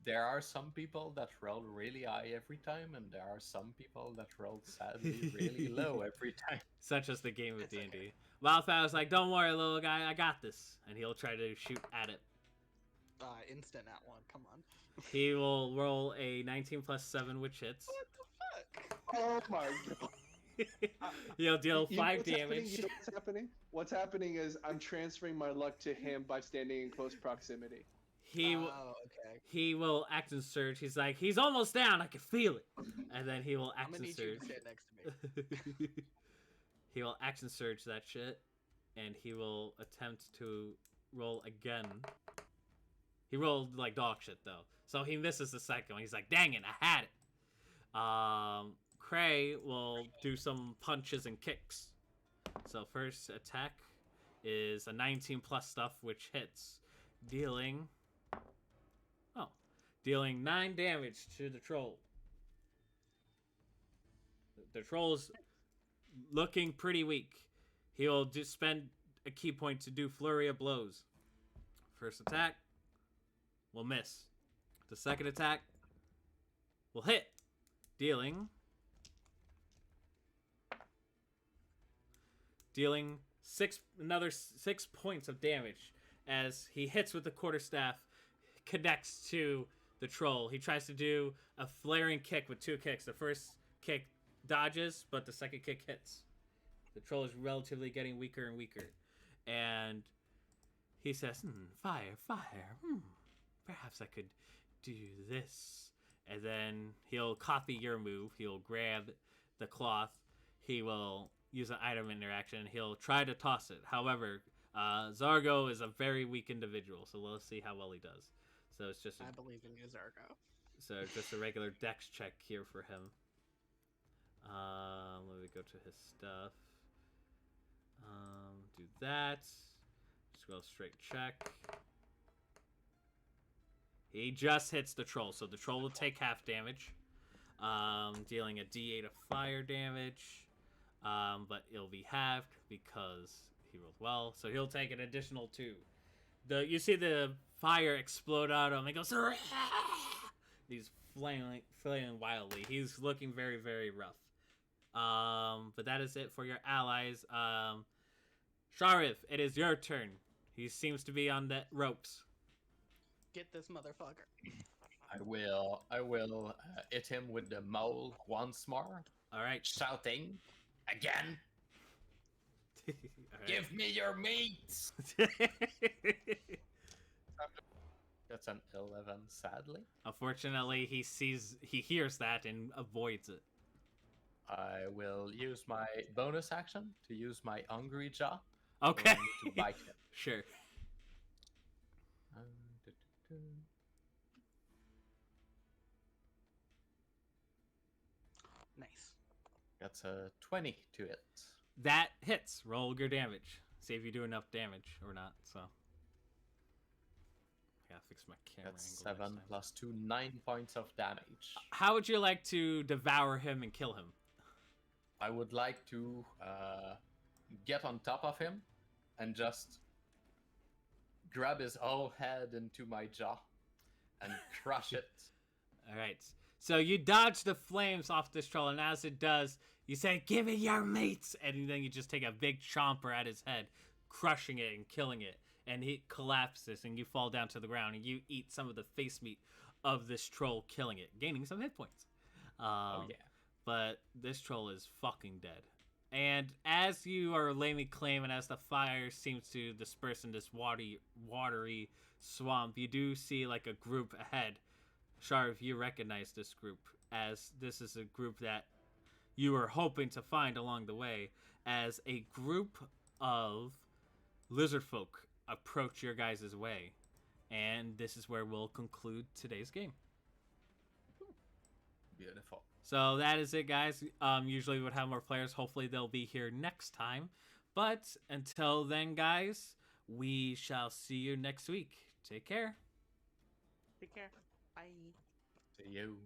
There are some people that roll really high every time, and there are some people that roll sadly really low every time. Such as the game with It's D&D. okay. Wildfowler's like, don't worry, little guy, I got this. And he'll try to shoot at it. Instant at one. Come on. He will roll a 19 plus 7, which hits. What the fuck? Oh my god. He'll deal You know 5 what's happening? damage. You know what's happening? What's happening is I'm transferring my luck to him by standing in close proximity. He will. Oh, okay. He will action surge. He's like, he's almost down. I can feel it. And then he will I'm gonna action need you to surge. stand next to me. He will action surge that shit, and he will attempt to roll again. He rolled like dog shit though, so he misses the second one. He's like, dang it, I had it. Cray will do some punches and kicks. So first attack is a 19 plus stuff, which hits, dealing dealing 9 damage to the troll. The troll's looking pretty weak. He'll just spend a key point to do flurry of blows. First attack will miss. The second attack will hit, dealing another 6 points of damage as he hits with the quarterstaff, connects to the troll. He tries to do a flaring kick with 2 kicks. The first kick dodges, but the second kick hits. The troll is relatively getting weaker and weaker. And he says, fire, fire. Perhaps I could do this. And then he'll copy your move. He'll grab the cloth. He will use an item interaction. He'll try to toss it. However, Zargo is a very weak individual, so let's see how well he does. So it's just I believe in you, Zargo. So just a regular dex check here for him. Let me go to his stuff. Do that. Just go straight check. He just hits the troll, so the troll will take half damage. Dealing a d8 of fire damage. But it'll be halved because he rolled well. So he'll take an additional 2. You see the fire explode out of him. He goes, he's flailing wildly. He's looking very, very rough. But that is it for your allies. Sharif, it is your turn. He seems to be on the ropes. Get this motherfucker. I will hit him with the mole once more, All right. shouting again. All right. Give me your meat. That's an 11, sadly. Unfortunately, he hears that and avoids it. I will use my bonus action to use my hungry jaw. Okay. To bite him. Sure. Nice. That's a 20 to hit. That hits. Roll your damage. See if you do enough damage or not. So. I gotta fix my camera That's angle. 7 plus 2, 9 points of damage. How would you like to devour him and kill him? I would like to get on top of him and just grab his whole head into my jaw and crush it. All right. So you dodge the flames off this troll, and as it does, you say, "Give me your mates!" And then you just take a big chomper at his head, crushing it and killing it. And he collapses, and you fall down to the ground, and you eat some of the face meat of this troll, killing it, gaining some hit points. Oh, yeah. But this troll is fucking dead. And as you are laying claim, and as the fire seems to disperse in this watery swamp, you do see like a group ahead. Sharif, you recognize this group, as this is a group that you were hoping to find along the way, as a group of lizard folk approach your guys' way. And this is where we'll conclude today's game. Beautiful. So that is it, guys. Usually we would have more players. Hopefully they'll be here next time. But until then, guys, we shall see you next week. Take care. Take care. Bye. See you.